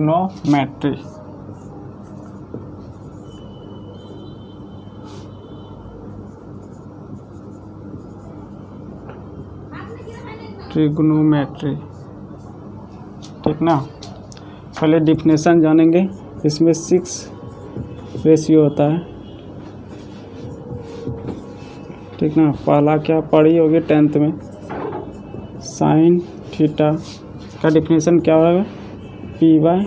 Trigonometry. Trigonometry, ठीक ना। पहले डिफिनेशन जानेंगे। इसमें 6 रेशियो होता है, ठीक ना। पहला क्या पढ़ी होगी 10th में, साइन थीटा का डिफिनेशन क्या होगा, पी बाय,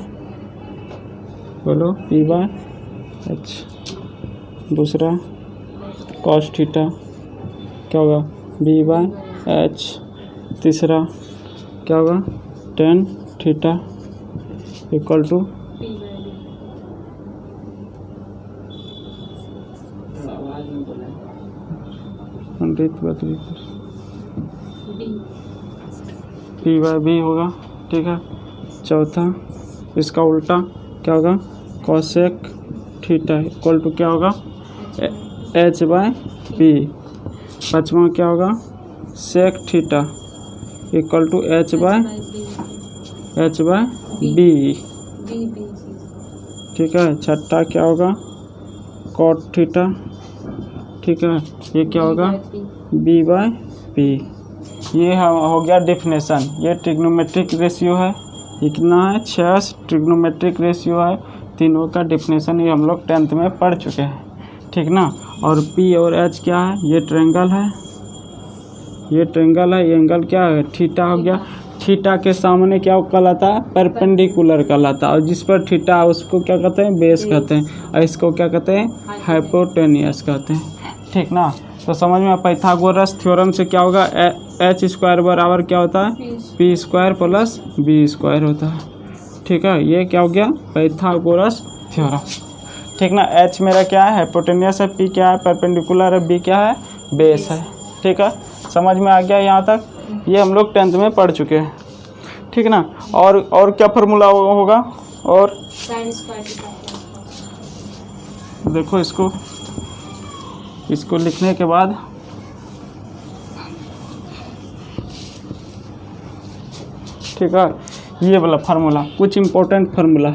बोलो, पी बाय एच। दूसरा कॉस थीटा क्या होगा, बी बाय एच। तीसरा क्या होगा, tan theta equal to p by b होगा, ठीक है। चौथा इसका उल्टा क्या होगा, कॉसेक थीटा इक्वल टू क्या होगा, एच बाय पी। पाँचवा क्या होगा, sec theta equal to h by b, ठीक है। छठा क्या होगा, कॉट थीटा, ठीक है। ये क्या होगा, बी बाय पी। ये हो गया डिफिनेशन। ये ट्रिग्नोमेट्रिक रेशियो है। ये कितना है, 6 ट्रिग्नोमेट्रिक रेशियो है। तीनों का डिफिनेशन ये हम लोग 10th में पढ़ चुके हैं, ठीक ना। और पी और एच क्या है, ये ट्रायंगल है, ये ट्रायंगल है। ये एंगल क्या है, थीटा हो गया। थीटा के सामने क्या कहलाता है, परपेंडिकुलर कहलाता है। और जिस पर थीटा है उसको क्या कहते हैं, बेस कहते हैं। और इसको क्या कहते हैं, हाइपोटेनियस कहते हैं, ठीक ना। तो समझ में, पाइथागोरस थ्योरम से क्या होगा, एच स्क्वायर बराबर क्या होता है, p square plus b square होता है, ठीक है। ये क्या हो गया, पाइथागोरस थ्योरम, ठीक ना। एच मेरा क्या है, हाइपोटेनियस है। पी क्या है, परपेंडिकुलर है। बी क्या है, बेस है, ठीक है। समझ में आ गया यहाँ तक। ये हम लोग 10th में पढ़ चुके हैं, ठीक ना। और क्या फार्मूला होगा, और देखो इसको लिखने के बाद ठीक है, ये वाला फार्मूला कुछ इम्पोर्टेंट फार्मूला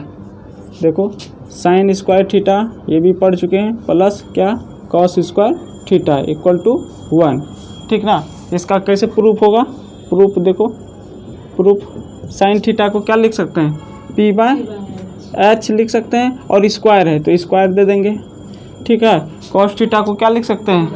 देखो। साइन स्क्वायर थीटा ये भी पढ़ चुके हैं, प्लस क्या, cos square theta equal to 1, ठीक ना। इसका कैसे प्रूफ होगा, प्रूफ देखो। प्रूफ साइन थीटा को क्या लिख सकते हैं, पी बाय एच लिख सकते हैं, और स्क्वायर है तो स्क्वायर दे देंगे, ठीक है। कॉस थीटा को क्या लिख सकते हैं,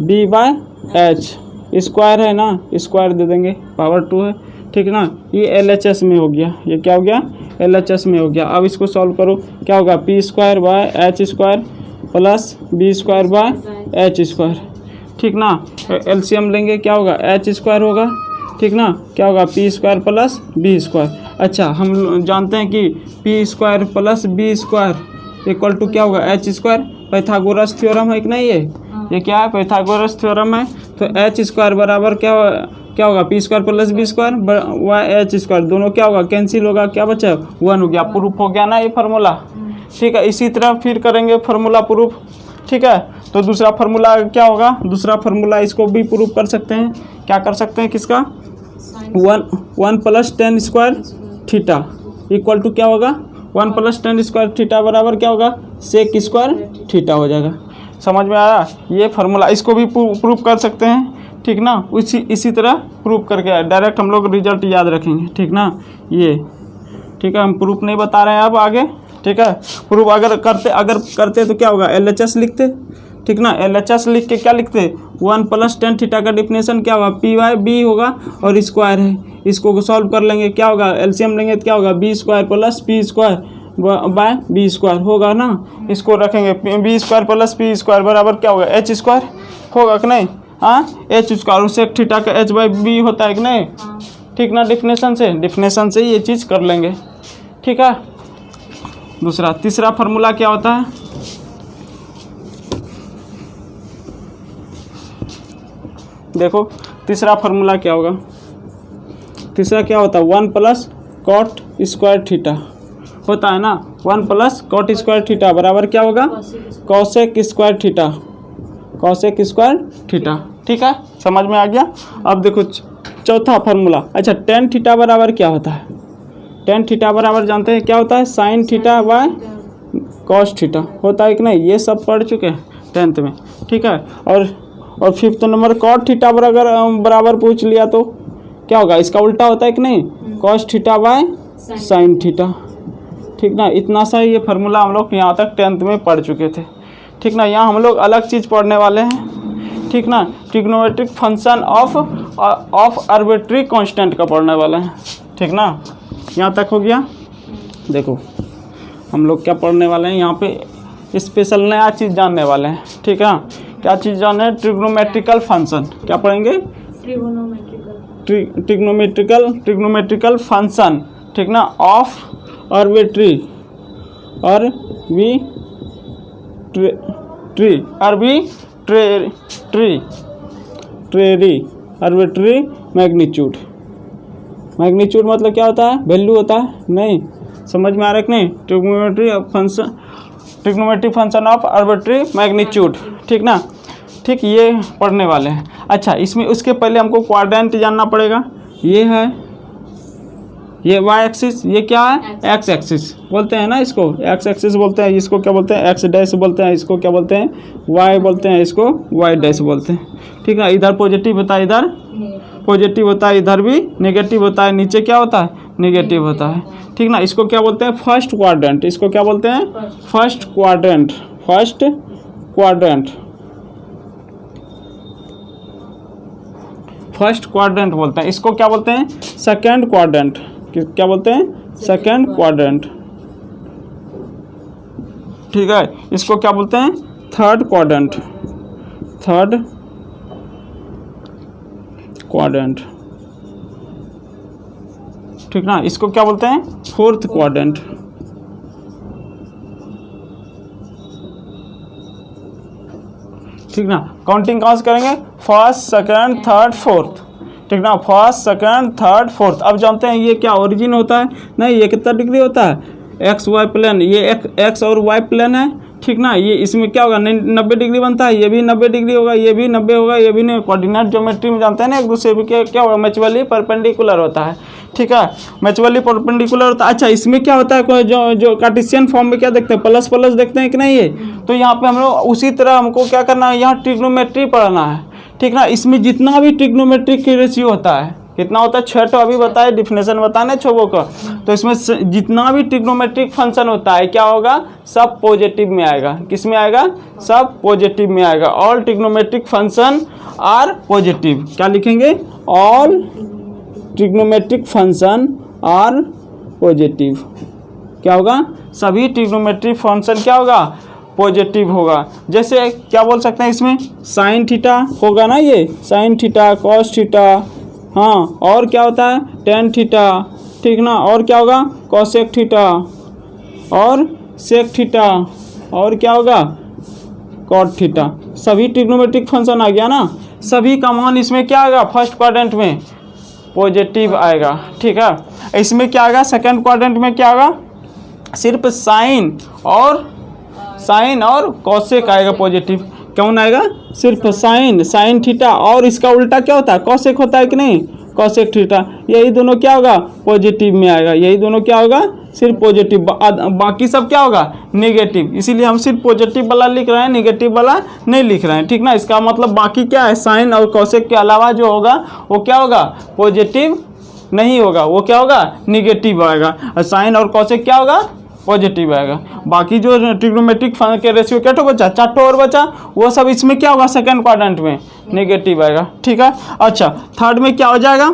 बी बाय एच, स्क्वायर है ना, स्क्वायर दे देंगे, पावर 2 है, ठीक ना। ये LHS में हो गया, ये क्या हो गया, LHS में हो गया। अब इसको सॉल्व करो, क्या होगा, p square by h square plus b square by h square, ठीक ना। एलसीएम लेंगे, क्या होगा, एच स्क्वायर होगा, ठीक ना। क्या होगा, p square plus b square. अच्छा, हम जानते हैं कि p square plus b square equal to क्या होगा, एच स्क्वायर। पाइथागोरस थ्योरम है कि नहीं, ये क्या है, पाइथागोरस थ्योरम है। तो एच स्क्वायर बराबर क्या होगा, p square plus b square by h square, दोनों क्या होगा, कैंसिल होगा, क्या बचा, 1 हो गया। प्रूफ हो गया ना ये फार्मूला, ठीक है। इसी तरह फिर करेंगे फार्मूला प्रूफ, ठीक है। तो दूसरा फार्मूला क्या होगा, दूसरा फार्मूला इसको भी प्रूफ कर सकते हैं। क्या कर सकते हैं, किसका, 1 plus 10 square theta equal to क्या होगा, 1 प्लस 10 स्क्वायर थीटा बराबर क्या होगा, सेक स्क्वायर थीटा हो जाएगा। समझ में आया, ये फार्मूला इसको भी प्रूफ कर सकते हैं, ठीक ना। इसी तरह प्रूफ करके डायरेक्ट हम लोग रिजल्ट याद रखेंगे, ठीक ना। ये ठीक है, हम प्रूफ नहीं बता रहे हैं अब आगे, ठीक है। प्रूफ अगर करते तो क्या होगा, LHS लिखते, ठीक ना। LHS लिख के क्या लिखते, 1 प्लस 10 थीटा का डिफिनेशन क्या होगा, पी बाय बी होगा, और स्क्वायर है, इसको सॉल्व कर लेंगे, क्या होगा, एलसीएम लेंगे तो क्या होगा, b square plus p square by b square होगा ना। इसको रखेंगे, b square plus p square बराबर क्या होगा, एच स्क्वायर होगा कि नहीं, हाँ, एच स्क्वायर। सेक थीटा का एच बाई बी होता है कि नहीं, ठीक ना। डिफिनेशन से ये चीज़ कर लेंगे, ठीक है। तीसरा फार्मूला क्या होता है, देखो तीसरा फार्मूला क्या होगा, तीसरा क्या होता है, 1 प्लस कॉट स्क्वायर थीटा होता है ना। 1 प्लस कॉट स्क्वायर थीटा बराबर क्या होगा, cosec square theta, cosec square theta, ठीक है। समझ में आ गया। अब देखो चौथा फार्मूला, अच्छा, टेन थीटा बराबर क्या होता है, टेन थीटा बराबर जानते हैं क्या होता है, sine theta by cos theta होता है कि नहीं, ये सब पढ़ चुके हैं 10th में, ठीक है। और 5th नंबर कॉट थीटा बराबर पूछ लिया तो क्या होगा, इसका उल्टा होता है कि नहीं, cos theta by sine theta, ठीक ना। इतना सा ये फार्मूला हम लोग यहाँ तक 10th में पढ़ चुके थे, ठीक ना। यहाँ हम लोग अलग चीज़ पढ़ने वाले हैं, ठीक ना। Trigonometric function of arbitrary constant का पढ़ने वाले हैं, ठीक ना। यहाँ तक हो गया। देखो हम लोग क्या पढ़ने वाले हैं, यहाँ पे स्पेशल नया चीज़ जानने वाले हैं, ठीक है। क्या चीज़ जानने हैं, ट्रिग्नोमेट्रिकल फंक्शन, क्या पढ़ेंगे, ट्रिग्नोमेट्रिकल फंक्शन, ठीक ना, of arbitrary arbitrary magnitude. Magnitude मतलब क्या होता है, वैल्यू होता है, नहीं समझ में आ रहा है कि नहीं। Trigonometric function of arbitrary magnitude, ठीक ना, ठीक, ये पढ़ने वाले हैं। अच्छा, इसमें उसके पहले हमको क्वाड्रेंट जानना पड़ेगा। ये है, ये वाई एक्सिस, ये क्या है, एक्स एक्सिस बोलते हैं ना, इसको एक्स एक्सिस बोलते हैं, इसको क्या बोलते हैं, एक्स डैश बोलते हैं, इसको क्या बोलते हैं, वाई बोलते हैं, इसको वाई डैश बोलते हैं, ठीक है। इधर पॉजिटिव होता है, इधर पॉजिटिव होता है, इधर भी नेगेटिव होता है, नीचे क्या होता है, नेगेटिव होता है, ठीक ना। इसको क्या बोलते हैं, फर्स्ट क्वाड्रेंट, इसको क्या बोलते हैं, फर्स्ट क्वाड्रेंट, फर्स्ट क्वाड्रेंट बोलते हैं। इसको क्या बोलते हैं, सेकंड क्वाड्रेंट, क्या बोलते हैं, सेकंड क्वाड्रेंट, ठीक है। इसको क्या बोलते हैं, थर्ड क्वाड्रेंट, ठीक ना। इसको क्या बोलते हैं, फोर्थ क्वाड्रेंट, ठीक ना। काउंटिंग कहाँ से करेंगे, फर्स्ट सेकंड थर्ड फोर्थ, ठीक ना, फर्स्ट सेकंड थर्ड फोर्थ। अब जानते हैं ये क्या ओरिजिन होता है, नहीं ये कितना डिग्री होता है, एक्स वाई प्लेन, ये एक्स और वाई प्लेन है, ठीक ना। ये इसमें क्या होगा, 90 डिग्री बनता है, ये भी 90 डिग्री होगा, ये भी 90 होगा, ये भी नहीं। कोऑर्डिनेट ज्योमेट्री में जानते हैं ना, एक दूसरे पे क्या होगा, म्यूचुअली परपेंडिकुलर होता है, ठीक है, म्यूचुअली परपेंडिकुलर होता है। अच्छा, इसमें क्या होता है, कोई जो कार्टेशियन फॉर्म में क्या देखते हैं, प्लस प्लस देखते हैं कि नहीं, ये तो यहाँ पे हम लोग उसी तरह हमको क्या करना है, यहाँ ट्रिग्नोमेट्री पढ़ना है, ठीक ना। इसमें जितना भी ट्रिग्नोमेट्रिक की रेशियो होता है, कितना होता है, 6 तो अभी बताए, डिफिनेशन बताने 6 का। तो इसमें जितना भी ट्रिग्नोमेट्रिक फंक्शन होता है क्या होगा, सब पॉजिटिव में आएगा। किस में आएगा, सब पॉजिटिव में आएगा। All trigonometric function are positive, क्या लिखेंगे, all trigonometric function are positive, क्या होगा, सभी ट्रिग्नोमेट्रिक फंक्शन क्या होगा, पॉजिटिव होगा। जैसे क्या बोल सकते हैं, इसमें साइन थीटा होगा ना, ये साइन थीटा, कॉस थीटा, हाँ, और क्या होता है, टेन थीटा, ठीक ना, और क्या होगा, कॉसेक थीटा और सेक थीटा, और क्या होगा, कॉट थीटा। सभी ट्रिग्नोमेट्रिक फंक्शन आ गया ना, सभी का मान इसमें क्या आएगा, फर्स्ट क्वाड्रेंट में पॉजिटिव आएगा, ठीक है। इसमें क्या आएगा, सेकंड क्वाड्रेंट में क्या आएगा, सिर्फ साइन और कॉसेक आएगा पॉजिटिव। कौन आएगा, सिर्फ साइन थीटा, और इसका उल्टा क्या होता है, कॉसेक होता है कि नहीं, कॉसेक थीटा, यही दोनों क्या होगा, पॉजिटिव में आएगा, यही दोनों क्या होगा, सिर्फ पॉजिटिव, बाकी सब क्या होगा, नेगेटिव। इसीलिए हम सिर्फ पॉजिटिव वाला लिख रहे हैं, नेगेटिव वाला नहीं लिख रहे हैं, ठीक ना। इसका मतलब बाकी क्या है, साइन और कॉसेक के अलावा जो होगा वो क्या होगा, पॉजिटिव नहीं होगा, वो क्या होगा, नेगेटिव आएगा। और साइन और कॉसेक क्या होगा, पॉजिटिव आएगा। बाकी जो ट्रिग्नोमेट्रिक के रेशियो क्या बचा, 4 और बचा, वो सब इसमें क्या होगा, सेकंड क्वाड्रेंट में नेगेटिव आएगा, ठीक है। अच्छा, थर्ड में क्या हो जाएगा,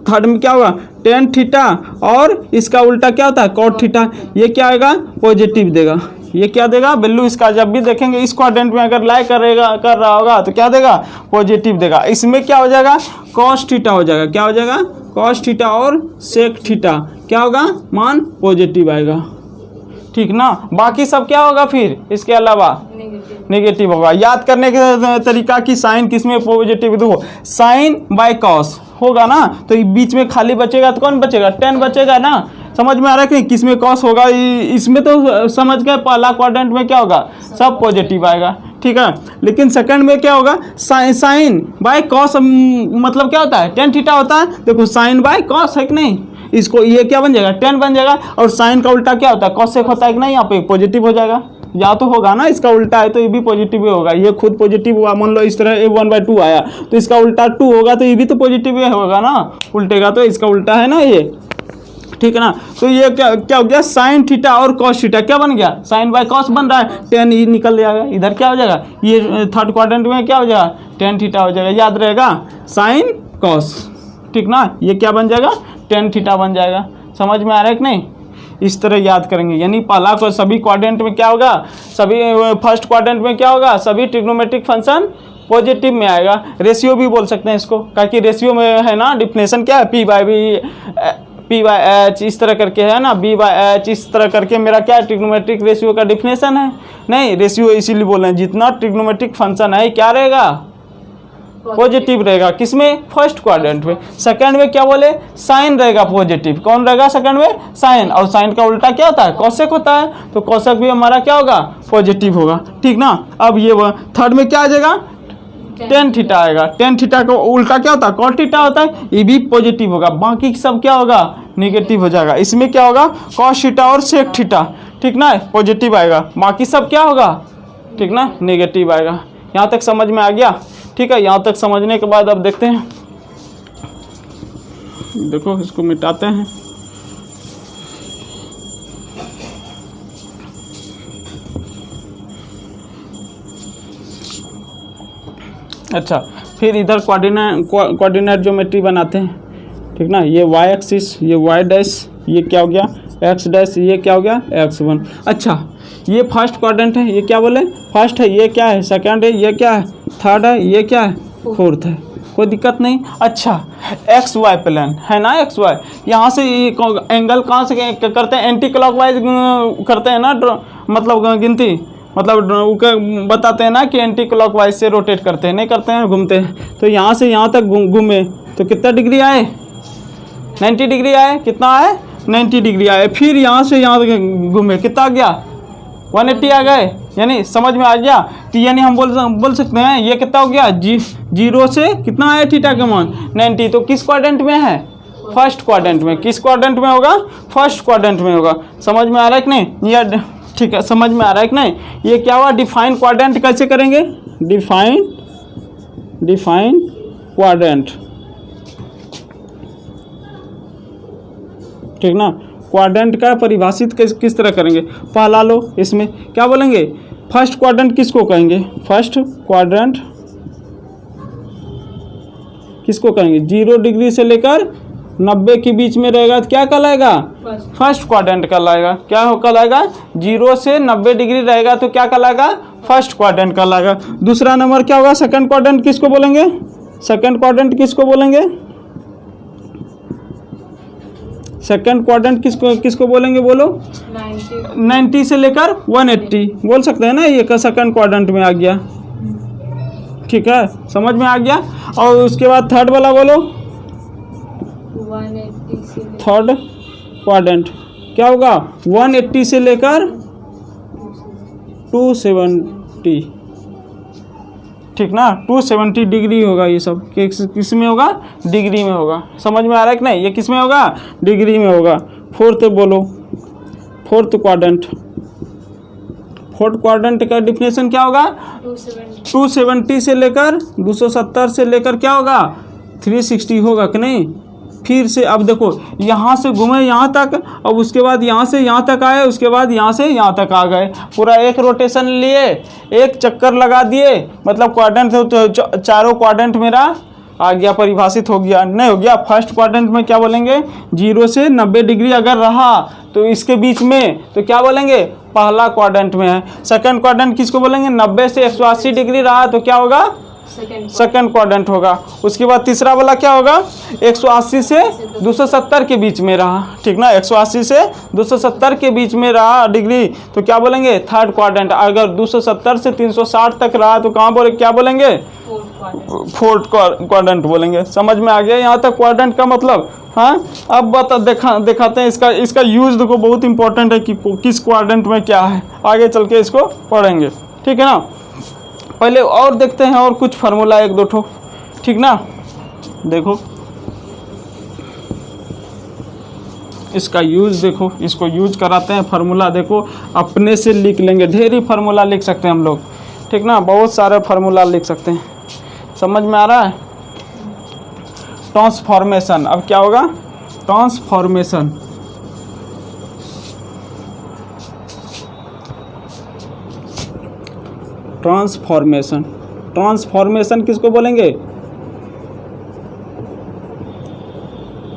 थर्ड में क्या होगा, टेन थीटा, और इसका उल्टा क्या होता है, कॉट थीटा, ये क्या आएगा, पॉजिटिव देगा। ये क्या देगा, वैल्यू इसका जब भी देखेंगे इस क्वाड्रेंट में अगर लाई कर रहा होगा तो क्या देगा, पॉजिटिव देगा। इसमें क्या हो जाएगा, कॉस थीटा हो जाएगा, क्या हो जाएगा, कॉस थीटा और सेक थीटा, क्या होगा, मान पॉजिटिव आएगा, ठीक ना। बाकी सब क्या होगा फिर इसके अलावा, नेगेटिव होगा। याद करने का तरीका कि साइन किस में पॉजिटिव, देखो साइन बाय कॉस होगा ना, तो बीच में खाली बचेगा तो कौन बचेगा, 10 बचेगा ना। समझ में आ रहा है कि किस में कॉस होगा, इसमें तो समझ गए, पहला क्वाड्रेंट में क्या होगा, सब पॉजिटिव आएगा, ठीक है। लेकिन सेकंड में क्या होगा, साइन बाय कॉस, मतलब क्या होता है, टेन थीटा होता है। देखो साइन बाय कॉस है कि नहीं, इसको ये क्या बन जाएगा, टेन बन जाएगा। और साइन का उल्टा क्या होता है, कॉसेक होता है कि नहीं, यहाँ पे पॉजिटिव हो जाएगा, या तो होगा ना, इसका उल्टा है तो ये भी पॉजिटिव ही होगा। ये खुद पॉजिटिव हुआ, मान लो इस तरह ए 1/2 आया तो इसका उल्टा 2 होगा, तो ये भी तो पॉजिटिव ही होगा ना, उल्टेगा तो इसका उल्टा है ना ये, ठीक है ना। तो ये क्या हो गया, साइन थीटा और कॉस थीटा क्या बन गया, साइन बाय कॉस बन रहा है, टेन ये निकल जाएगा, इधर क्या हो जाएगा, ये थर्ड क्वाड्रेंट में क्या हो जाएगा, टेन थीटा हो जाएगा, याद रहेगा, साइन कॉस, ठीक ना। ये क्या बन जाएगा, टेन थीटा बन जाएगा। समझ में आ रहा है कि नहीं, इस तरह याद करेंगे। यानी पहला को सभी क्वाड्रेंट में क्या होगा, सभी फर्स्ट क्वाड्रेंट में क्या होगा, सभी ट्रिग्नोमेट्रिक फंक्शन पॉजिटिव में आएगा। रेशियो भी बोल सकते हैं इसको, क्योंकि रेशियो में है ना, डिफिनेशन क्या है, P/H इस तरह करके है ना, B/H इस तरह करके मेरा क्या है, ट्रिग्नोमेट्रिक रेशियो का डिफिनेशन है। नहीं, रेशियो इसीलिए बोल रहे हैं, जितना ट्रिग्नोमेट्रिक फंक्शन है क्या रहेगा, पॉजिटिव रहेगा, किसमें, फर्स्ट क्वाड्रेंट में। सेकंड में क्या बोले, साइन रहेगा पॉजिटिव, कौन रहेगा सेकंड में, साइन, और साइन का उल्टा क्या होता है, कॉसेक होता है, तो कॉसेक भी हमारा क्या होगा, पॉजिटिव होगा, ठीक ना। अब ये थर्ड में क्या आ जाएगा, टेन थीटा आएगा, टेन थीटा का उल्टा क्या होता है, कॉट थीटा होता है, ये भी पॉजिटिव होगा, बाकी सब क्या होगा, निगेटिव हो जाएगा। इसमें क्या होगा, कॉस थीटा और सेक थीटा, ठीक ना, पॉजिटिव आएगा, बाकी सब क्या होगा, ठीक ना, नेगेटिव आएगा। यहाँ तक समझ में आ गया, ठीक है। यहाँ तक समझने के बाद अब देखते हैं, देखो इसको मिटाते हैं। अच्छा, फिर इधर कोऑर्डिनेट ज्योमेट्री बनाते हैं, ठीक ना। ये वाई एक्सिस, ये वाई डैश, ये क्या हो गया, एक्स डैश, ये क्या हो गया, x1। अच्छा, ये फर्स्ट क्वाड्रेंट है, ये क्या बोले, फर्स्ट है, ये क्या है, सेकंड है, ये क्या है, थर्ड है, ये क्या है, फोर्थ है, कोई दिक्कत नहीं। अच्छा, एक्स वाई प्लेन है ना, एक्स वाई, यहाँ से एंगल कहाँ से करते हैं, एंटी क्लॉकवाइज करते हैं ना, मतलब गिनती, मतलब बताते हैं ना कि एंटी क्लॉकवाइज से रोटेट करते हैं, नहीं करते हैं, घूमते हैं। तो यहाँ से यहाँ तक घूमे तो कितना डिग्री आए, 90 डिग्री आए, कितना आए, 90 डिग्री आए। फिर यहाँ से यहाँ तक घूमे, कितना आ गया, 180 आ गए, यानी समझ में आ गया। तो यानी हम बोल सकते हैं ये कितना हो गया, जीरो से कितना आया थीटा का मान, 90। तो किस क्वाड्रेंट में है, फर्स्ट क्वाड्रेंट में। किस क्वाड्रेंट में होगा, फर्स्ट क्वाड्रेंट में होगा। समझ में आ रहा है कि नहीं, या ठीक है, समझ में आ रहा है कि नहीं। ये क्या हुआ, डिफाइन क्वाड्रेंट कैसे करेंगे, डिफाइन क्वाड्रेंट, ठीक ना। क्वाड्रेंट का परिभाषित किस तरह करेंगे, पहला लो, इसमें क्या बोलेंगे, फर्स्ट क्वाड्रेंट किसको कहेंगे, फर्स्ट क्वाड्रेंट किसको कहेंगे, 0 डिग्री से लेकर 90 के बीच में रहेगा तो क्या कहलाएगा, फर्स्ट क्वाड्रेंट कहलाएगा। क्या हो कहलाएगा, 0 से 90 डिग्री रहेगा तो क्या कहलाएगा, फर्स्ट क्वाड्रेंट कहलाएगा। दूसरा नंबर क्या होगा, सेकंड क्वाड्रेंट किसको बोलेंगे, सेकंड क्वाड्रेंट किसको बोलेंगे, सेकंड क्वाड्रेंट किसको बोलेंगे, बोलो, 90 से लेकर 180 बोल सकते हैं ना, ये का सेकंड क्वाड्रेंट में आ गया, ठीक है, समझ में आ गया। और उसके बाद थर्ड वाला बोलो, 180 से थर्ड क्वाड्रेंट क्या होगा, 180 से लेकर 270, ठीक ना, 270 डिग्री होगा। ये सब किस में होगा, डिग्री में होगा। समझ में आ रहा है कि नहीं, ये किस में होगा, डिग्री में होगा। फोर्थ बोलो, फोर्थ क्वाड्रेंट, फोर्थ क्वाड्रेंट का डिफिनेशन क्या होगा, 270 से लेकर 270 से लेकर क्या होगा, 360 होगा कि नहीं। फिर से अब देखो, यहाँ से घूमे यहाँ तक, अब उसके बाद यहाँ से यहाँ तक आए, उसके बाद यहाँ से यहाँ तक आ गए, पूरा एक रोटेशन लिए, एक चक्कर लगा दिए, मतलब क्वाड्रेंट तो चारों क्वाड्रेंट मेरा आ गया, परिभाषित हो गया, नहीं हो गया। फर्स्ट क्वाड्रेंट में क्या बोलेंगे, 0 से 90 डिग्री अगर रहा तो इसके बीच में तो क्या बोलेंगे, पहला क्वाड्रेंट में है। सेकंड क्वाड्रेंट किसको बोलेंगे, 90 से 180 डिग्री रहा तो क्या होगा, सेकंड क्वाड्रेंट होगा। उसके बाद तीसरा वाला क्या होगा, 180 से 270 के बीच में रहा, ठीक ना, 180 से 270 के बीच में रहा डिग्री तो क्या बोलेंगे, थर्ड क्वाड्रेंट। अगर 270 से 360 तक रहा तो कहाँ बोले, क्या बोलेंगे, फोर्थ क्वाड्रेंट बोलेंगे। समझ में आ गया यहाँ तक क्वाड्रेंट का मतलब। हाँ, अब दिखाते हैं इसका यूज, देखो बहुत इंपॉर्टेंट है कि किस क्वाड्रेंट में क्या है, आगे चल के इसको पढ़ेंगे, ठीक है ना। पहले और देखते हैं और कुछ फार्मूला, एक दो ठो, ठीक ना। देखो इसका यूज़ देखो, इसको यूज कराते हैं। फार्मूला देखो अपने से लिख लेंगे, ढेर ही फार्मूला लिख सकते हैं हम लोग, ठीक ना, बहुत सारे फार्मूला लिख सकते हैं। समझ में आ रहा है? ट्रांसफॉर्मेशन, अब क्या होगा? ट्रांसफॉर्मेशन, ट्रांसफॉर्मेशन, ट्रांसफॉर्मेशन किसको बोलेंगे?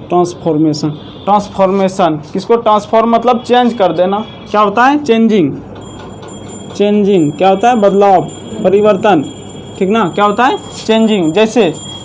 ट्रांसफॉर्मेशन, ट्रांसफॉर्मेशन किसको? ट्रांसफॉर्म मतलब चेंज कर देना। क्या होता है? चेंजिंग, चेंजिंग क्या होता है? बदलाव, परिवर्तन, ठीक ना, क्या होता है? चेंजिंग।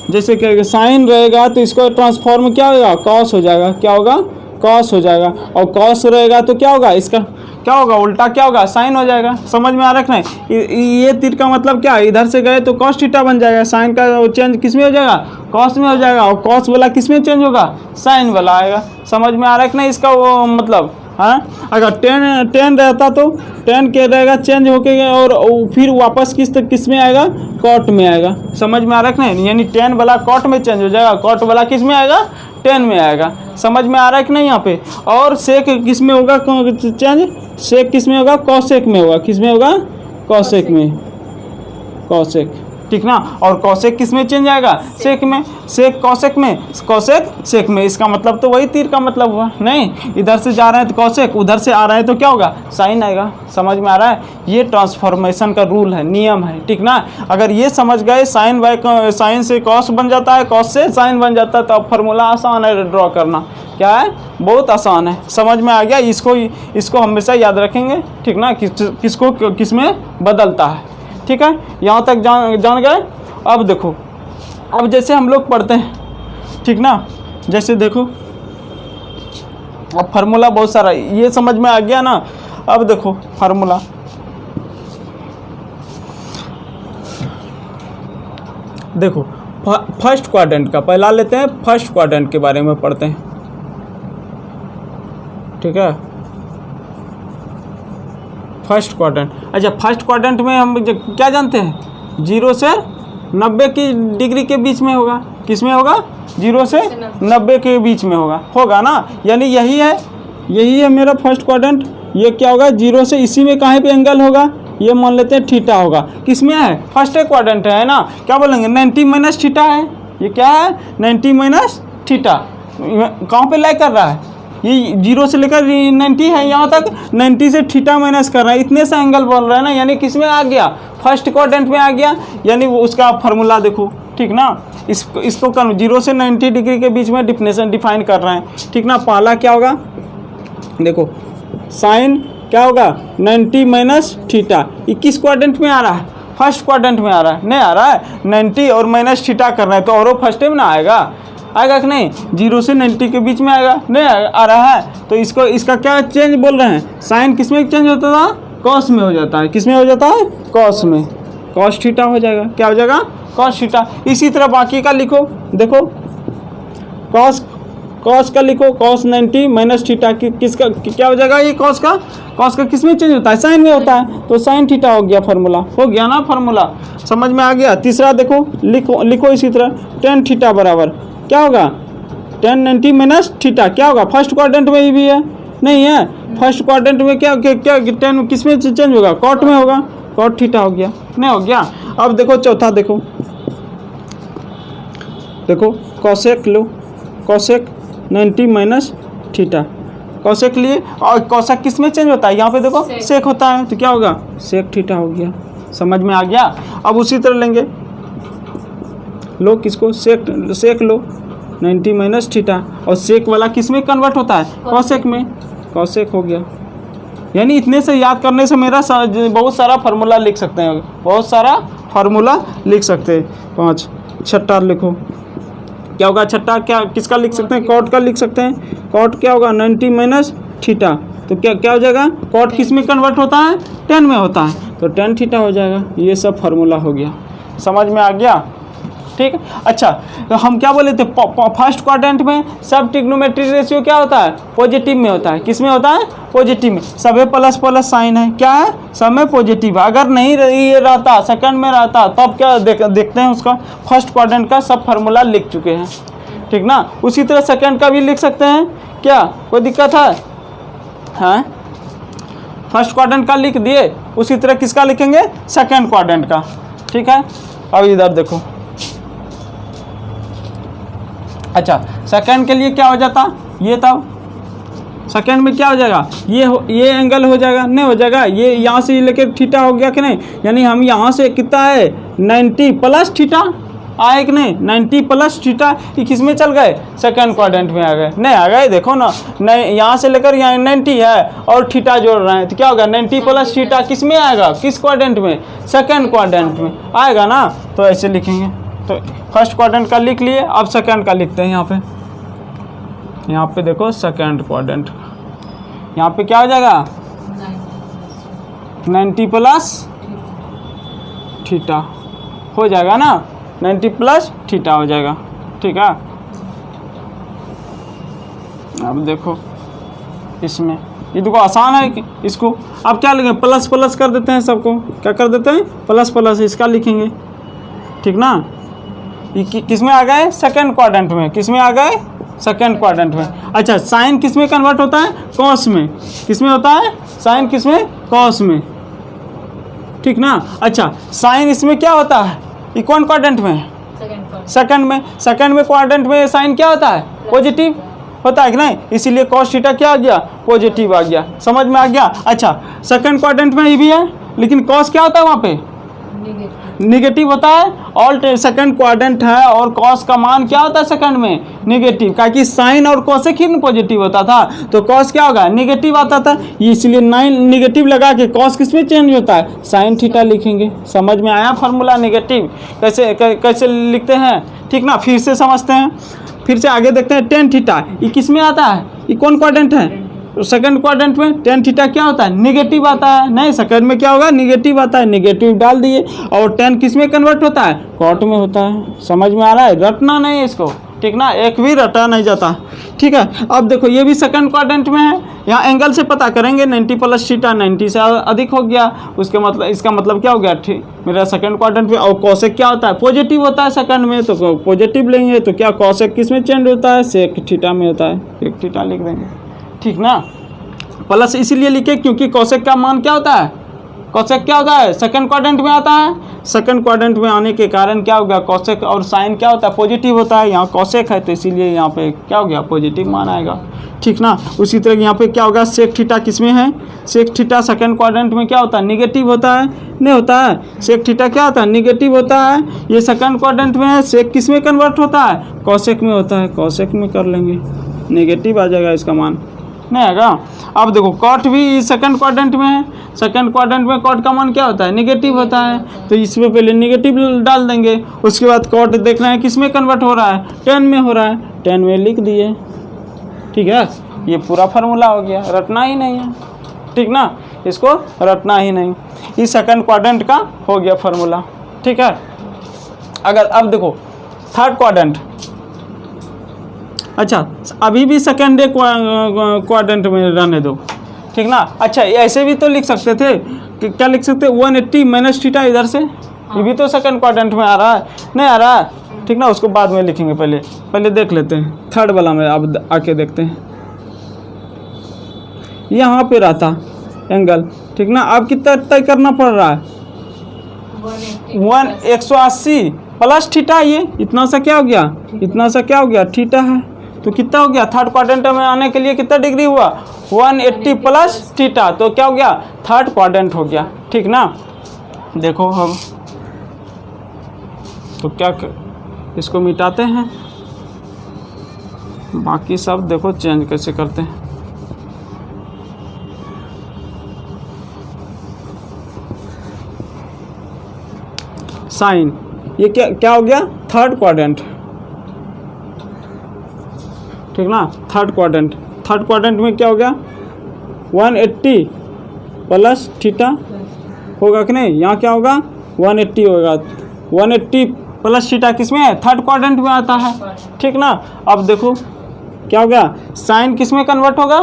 जैसे कि साइन रहेगा तो इसको ट्रांसफॉर्म क्या होगा? कॉस हो जाएगा। क्या होगा? कॉस हो जाएगा। और कॉस रहेगा तो क्या होगा? इसका क्या होगा? उल्टा क्या होगा? साइन हो जाएगा। समझ में आ रहा है? ये तीर का मतलब क्या? इधर से गए तो कॉस थीटा बन जाएगा। साइन का चेंज किस में हो जाएगा? कॉस में हो जाएगा। और कॉस वाला किस में चेंज होगा? साइन वाला आएगा। समझ में आ रहा है कि नहीं इसका वो मतलब? हाँ, अगर टेन रहता तो टेन क्या रहेगा? चेंज होके और फिर वापस किस में आएगा? कॉट में आएगा। समझ में आ रहा है कि नहीं? यानी टेन वाला कॉट में चेंज हो जाएगा, कॉट वाला किस में आएगा? टेन में आएगा। समझ में आ रहा है कि नहीं यहाँ पे? और सेक किस में होगा चेंज? सेक किस में होगा? कॉसेक में होगा। किस में होगा? कॉसेक में, कॉसेक, ठीक ना। और कॉसेक किस में चेंज आएगा? सेक में। सेक कॉसेक में, कॉसेक सेक में। इसका मतलब तो वही तीर का मतलब हुआ। नहीं, इधर से जा रहे हैं तो कॉसेक, उधर से आ रहे हैं तो क्या होगा? साइन आएगा। समझ में आ रहा है? ये ट्रांसफॉर्मेशन का रूल है, नियम है, ठीक ना। अगर ये समझ गए साइन बाय साइन से कॉस बन जाता है, कॉस से साइन बन जाता है, तो अब फार्मूला आसान है ड्रॉ करना। क्या है? बहुत आसान है। समझ में आ गया? इसको हमेशा याद रखेंगे, ठीक ना, किसको किस में बदलता है, ठीक है। यहाँ तक जान गए। अब देखो, अब जैसे हम लोग पढ़ते हैं, ठीक ना, जैसे देखो अब फार्मूला बहुत सारा, ये समझ में आ गया ना। अब देखो फार्मूला, देखो फर्स्ट क्वाड्रेंट का पहला लेते हैं। फर्स्ट क्वाड्रेंट के बारे में पढ़ते हैं, ठीक है। फर्स्ट क्वाड्रेंट, अच्छा फर्स्ट क्वाड्रेंट में हम क्या जानते हैं? 0 से 90 की डिग्री के बीच में होगा। किस में होगा? 0 से 90 के बीच में होगा ना। यानी यही है मेरा फर्स्ट क्वाड्रेंट। ये क्या होगा? 0 से इसी में कहाँ पे एंगल होगा? ये मान लेते हैं थीटा होगा। किस में है? फर्स्ट क्वाड्रेंट है ना। क्या बोलेंगे? 90 माइनस थीटा है। ये क्या है? 90 माइनस थीटा। कहाँ पे लाई कर रहा है? ये 0 से लेकर 90 है, यहाँ तक 90 से थीटा माइनस कर रहा है, इतने से एंगल बोल रहा है ना। यानी किस में आ गया? फर्स्ट क्वाड्रेंट में आ गया। यानी वो उसका फार्मूला देखो, ठीक ना। इसको 0 से 90 डिग्री के बीच में डिफिनेशन डिफाइन कर रहे हैं, ठीक ना। पहला क्या होगा? देखो साइन क्या होगा? 90 माइनस थीटा। ये किस क्वाड्रेंट में आ रहा है? फर्स्ट क्वाड्रेंट में आ रहा है। नहीं आ रहा है? 90 और माइनस थीटा कर रहे हैं, तो और फर्स्ट में ना आएगा कि नहीं? 0 से 90 के बीच में आएगा। नहीं आ रहा है तो इसका क्या चेंज बोल रहे हैं? साइन किस में चेंज होता था? कॉस में हो जाता है। किस में हो जाता है? कॉस में। कॉस थीटा हो जाएगा। क्या हो जाएगा? Cos theta. इसी तरह बाकी का लिखो, देखो कॉस का लिखो, कॉस 90 माइनस थीटा किसका क्या हो जाएगा? ये कॉस का किस में चेंज होता है? साइन में होता है, तो साइन थीटा हो गया। फार्मूला हो गया ना। फार्मूला समझ में आ गया। तीसरा देखो, लिखो इसी तरह tan थीटा बराबर क्या होगा? tan 90 माइनस थीटा क्या होगा? फर्स्ट क्वाड्रेंट में ही भी है, नहीं है? फर्स्ट क्वाड्रेंट में क्या tan किस में चेंज होगा? कॉट में होगा। कॉट थीटा हो गया। नहीं हो गया? अब देखो चौथा, देखो कॉसेक लो। कॉसेक 90 माइनस थीटा, कॉसेक लिए। और कॉसेक किस में चेंज होता है? यहाँ पे देखो सेक होता है, तो क्या होगा? सेक थीटा हो गया। समझ में आ गया। अब उसी तरह लेंगे, लो किसको? सेक लो 90 माइनस थीटा। और सेक वाला किस में कन्वर्ट होता है? कॉसेक में। कॉसेक हो गया। यानी इतने से याद करने से मेरा बहुत सारा फार्मूला लिख सकते हैं, बहुत सारा फार्मूला लिख सकते हैं। 5 छठा लिखो, क्या होगा? छठा क्या किसका लिख सकते हैं? कॉट का लिख सकते हैं। कॉट क्या होगा? 90 माइनस थीटा। तो क्या हो जाएगा? कॉट किस में कन्वर्ट होता है? tan में होता है, तो tan थीटा हो जाएगा। ये सब फार्मूला हो गया। समझ में आ गया? ठीक। अच्छा, तो हम क्या बोले थे? फर्स्ट क्वाड्रेंट में सब ट्रिग्नोमेट्रिक रेशियो क्या होता है? पॉजिटिव में होता है। किस में होता है? पॉजिटिव में। सब में प्लस प्लस साइन है। क्या है? सब में पॉजिटिव। अगर नहीं ये रहता, सेकंड में रहता, तब क्या देखते हैं उसका फर्स्ट क्वाड्रेंट का सब फार्मूला लिख चुके हैं, ठीक ना। उसी तरह सेकंड का भी लिख सकते हैं। क्या कोई दिक्कत है? हाँ, फर्स्ट क्वाड्रेंट का लिख दिए, उसी तरह किसका लिखेंगे? सेकेंड क्वाड्रेंट का। ठीक है, अब इधर देखो। अच्छा, सेकेंड के लिए क्या हो जाता? ये तब सेकेंड में क्या हो जाएगा? ये एंगल हो जाएगा, नहीं हो जाएगा? ये यहाँ से लेकर थीटा हो गया कि नहीं? यानी हम यहाँ से कितना है 90 प्लस थीटा आए कि नहीं? 90 प्लस थीटा, ये किस में चल गए? सेकंड क्वाड्रेंट में आ गए। नहीं आ गए, देखो ना, नहीं यहाँ से लेकर यहाँ 90 है और थीटा जोड़ रहे हैं, तो क्या होगा? 90 प्लस थीटा किस में आएगा? किस क्वाड्रेंट में? सेकंड क्वाड्रेंट में आएगा ना। तो ऐसे लिखेंगे। तो फर्स्ट क्वाड्रेंट का लिख लिए, अब सेकंड का लिखते हैं। यहाँ पे देखो सेकंड क्वाड्रेंट, यहाँ पे क्या हो जाएगा? 90 प्लस थीटा हो जाएगा ना, 90 प्लस थीटा हो जाएगा। ठीक है, अब देखो इसमें, ये देखो आसान है कि इसको अब क्या लिखेंगे? प्लस प्लस कर देते हैं सबको। क्या कर देते हैं? प्लस प्लस इसका लिखेंगे। ठीक ना, ये किस में आ गए? सेकंड क्वाड्रेंट में। किस में आ गए? सेकंड क्वाड्रेंट में। अच्छा, साइन किस में कन्वर्ट होता है? कॉस में। किस में होता है? साइन किस में? कॉस में। ठीक ना। अच्छा, साइन इसमें क्या होता है? ये कौन क्वाड्रेंट में? सेकंड में। सेकंड में क्वाड्रेंट में साइन क्या होता है? पॉजिटिव होता है कि नहीं? इसीलिए कॉस थीटा क्या आ गया? पॉजिटिव आ गया। समझ में आ गया? अच्छा, सेकंड क्वाड्रेंट में ये भी है, लेकिन कॉस क्या होता है वहाँ पे? निगेटिव होता है। ऑल सेकंड क्वाड्रेंट है और कॉस का मान क्या होता है सेकंड में? निगेटिव। क्योंकि साइन और कोसेक ही पॉजिटिव होता था, तो कॉस क्या होगा? निगेटिव आता था। इसलिए 9 निगेटिव लगा के कॉस किस में चेंज होता है? साइन थीटा लिखेंगे। समझ में आया फार्मूला? निगेटिव कैसे लिखते हैं? ठीक ना, फिर से समझते हैं, फिर से आगे देखते हैं। टेन थीटा ये किस में आता है? ये कौन क्वाड्रेंट है? तो सेकंड क्वाड्रेंट में टेन थीटा क्या होता है? निगेटिव आता है। नहीं, सेकंड में क्या होगा? निगेटिव आता है। निगेटिव डाल दिए। और टेन किस में कन्वर्ट होता है? कॉट में होता है। समझ में आ रहा है? रटना नहीं है इसको। ठीक ना, एक भी रटा नहीं जाता। ठीक है, अब देखो ये भी सेकंड क्वाड्रेंट में है। यहाँ एंगल से पता करेंगे 90 प्लस थीटा 90 से अधिक हो गया, उसके मतलब इसका मतलब क्या हो गया? ठीक, मेरा सेकंड क्वाड्रेंट में। और कॉसेक क्या होता है? पॉजिटिव होता है सेकंड में, तो पॉजिटिव लेंगे। तो क्या कॉसेक किस में चेंज होता है? सेक थीटा में होता है। सेक थीटा लिख देंगे। ठीक ना, प्लस इसीलिए लिखे क्योंकि कॉसेक का मान क्या होता है? कॉसेक क्या होता है? सेकंड क्वाड्रेंट में आता है। सेकंड क्वाड्रेंट में आने के कारण क्या हो गया? कॉसेक और साइन क्या होता है? पॉजिटिव होता है। यहाँ कॉसेक है तो इसीलिए यहाँ पे क्या हो गया? पॉजिटिव मान आएगा। ठीक ना, उसी तरह यहाँ पे क्या होगा? सेक थीटा किस में है? सेक थीटा सेकंड क्वाड्रेंट में क्या होता है? निगेटिव होता है। नहीं होता है? सेक थीटा क्या होता है? निगेटिव होता है। ये सेकंड क्वाड्रेंट में है। सेक किस में कन्वर्ट होता है? कॉसेक में होता है। कॉसेक में कर लेंगे, निगेटिव आ जाएगा इसका मान। नहीं आएगा। अब देखो कॉट भी सेकंड क्वाड्रेंट में है। सेकंड क्वाड्रेंट में कॉट का मान क्या होता है? निगेटिव होता है। तो इसमें पहले निगेटिव डाल देंगे, उसके बाद कॉट देखना है किस में कन्वर्ट हो रहा है? 10 में हो रहा है। 10 में लिख दिए। ठीक है, ये पूरा फार्मूला हो गया। रटना ही नहीं है। ठीक ना, इसको रटना ही नहीं। इस सेकंड क्वाड्रेंट का हो गया फार्मूला। ठीक है, अगर अब देखो थर्ड क्वाड्रेंट। अच्छा, अभी भी सेकेंड क्वाड्रेंट में रहने दो। ठीक ना। अच्छा, ऐसे भी तो लिख सकते थे कि क्या लिख सकते? 180 माइनस थीटा इधर से। ये भी तो सेकंड क्वाड्रेंट में आ रहा है। नहीं आ रहा है? ठीक ना, उसको बाद में लिखेंगे। पहले देख लेते हैं थर्ड वाला में। अब आके देखते हैं, यहाँ पे रहता एंगल। ठीक ना, अब कितना तय करना पड़ रहा है? 180 प्लस थीटा। ये इतना सा क्या हो गया? इतना सा क्या हो गया? थीटा है। तो कितना हो गया? थर्ड क्वाड्रेंट में आने के लिए कितना डिग्री हुआ? 180 प्लस थीटा। तो क्या हो गया? थर्ड क्वाड्रेंट हो गया। ठीक ना, देखो हम तो क्या इसको मिटाते हैं, बाकी सब देखो चेंज कैसे करते हैं। साइन, ये क्या हो गया? Third quadrant. ठीक ना, थर्ड क्वाड्रेंट में क्या हो गया? 180 प्लस थीटा होगा कि नहीं? यहाँ क्या होगा? 180 होगा। 180 प्लस थीटा किस में है? थर्ड क्वाड्रेंट में आता है। ठीक ना, अब देखो क्या हो गया? साइन किस में कन्वर्ट होगा?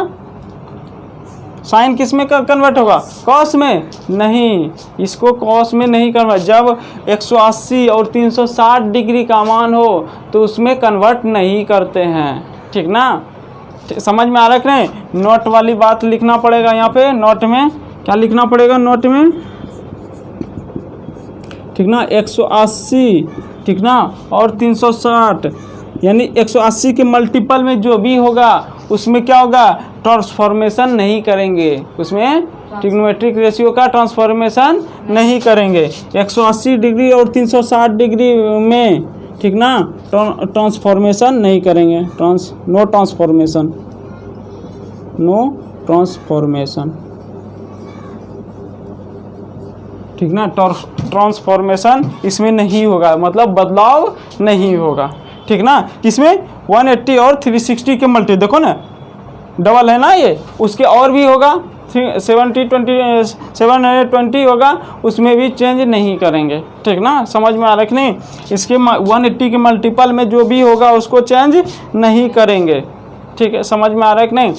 साइन किस में कन्वर्ट होगा? कॉस में। नहीं, इसको कॉस में नहीं कन्वर्ट। जब 180 और 360 डिग्री का मान हो तो उसमें कन्वर्ट नहीं करते हैं। ठीक ना, समझ में आ रहा है कि नहीं? नोट वाली बात लिखना पड़ेगा यहाँ पे, नोट में क्या लिखना पड़ेगा नोट में, ठीक ना, 180, ठीक ना, और 360, यानी 180 के मल्टीपल में जो भी होगा उसमें क्या होगा, ट्रांसफॉर्मेशन नहीं करेंगे, उसमें ट्रिग्नोमेट्रिक रेशियो का ट्रांसफॉर्मेशन नहीं करेंगे। 180 डिग्री और 360 डिग्री में, ठीक ना, ट्रांसफॉर्मेशन नहीं करेंगे, नो ट्रांसफॉर्मेशन, नो ट्रांसफॉर्मेशन, ठीक ना, ट्रांसफॉर्मेशन इसमें नहीं होगा, मतलब बदलाव नहीं होगा, ठीक ना। किसमें 180 और 360 के मल्टी, देखो ना डबल है ना ये, उसके और भी होगा 720 होगा, उसमें भी चेंज नहीं करेंगे, ठीक ना। समझ में आ रहा है कि नहीं? इसके 180 के मल्टीपल में जो भी होगा उसको चेंज नहीं करेंगे, ठीक है, समझ में आ रहा है कि नहीं?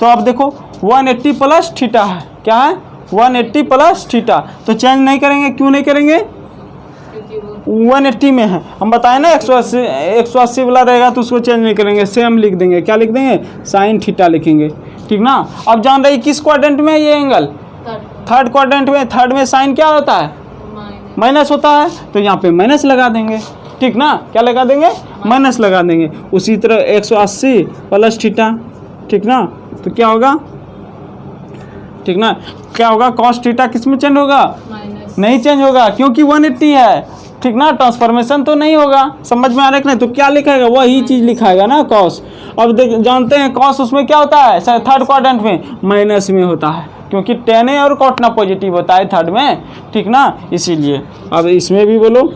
तो अब देखो 180 प्लस थीटा है, क्या है 180 प्लस थीटा, तो चेंज नहीं करेंगे, क्यों नहीं करेंगे, 180 में है, हम बताएं ना 180 वाला रहेगा तो उसको चेंज नहीं करेंगे, सेम लिख देंगे, क्या लिख देंगे, साइन थीटा लिखेंगे, ठीक ना। अब जान रही किस क्वाड्रेंट में ये एंगल, थर्ड क्वाड्रेंट में, थर्ड में साइन क्या होता है, माइनस होता है, तो यहाँ पे माइनस लगा देंगे, ठीक ना, क्या लगा देंगे, माइनस लगा देंगे। उसी तरह 180 प्लस थीटा, ठीक ना, तो क्या होगा, ठीक ना, क्या होगा, कॉस थीटा किस में चेंज होगा, नहीं चेंज होगा, क्योंकि 180 है, ठीक ना, ट्रांसफॉर्मेशन तो नहीं होगा। समझ में आ रहा है कि नहीं? तो क्या लिखाएगा, वही चीज़ लिखाएगा ना, कॉस। अब जानते हैं कॉस उसमें क्या होता है, थर्ड क्वाड्रेंट में माइनस में होता है, क्योंकि टेन है और कॉट ना पॉजिटिव होता है थर्ड में, ठीक ना, इसीलिए। अब इसमें भी बोलो,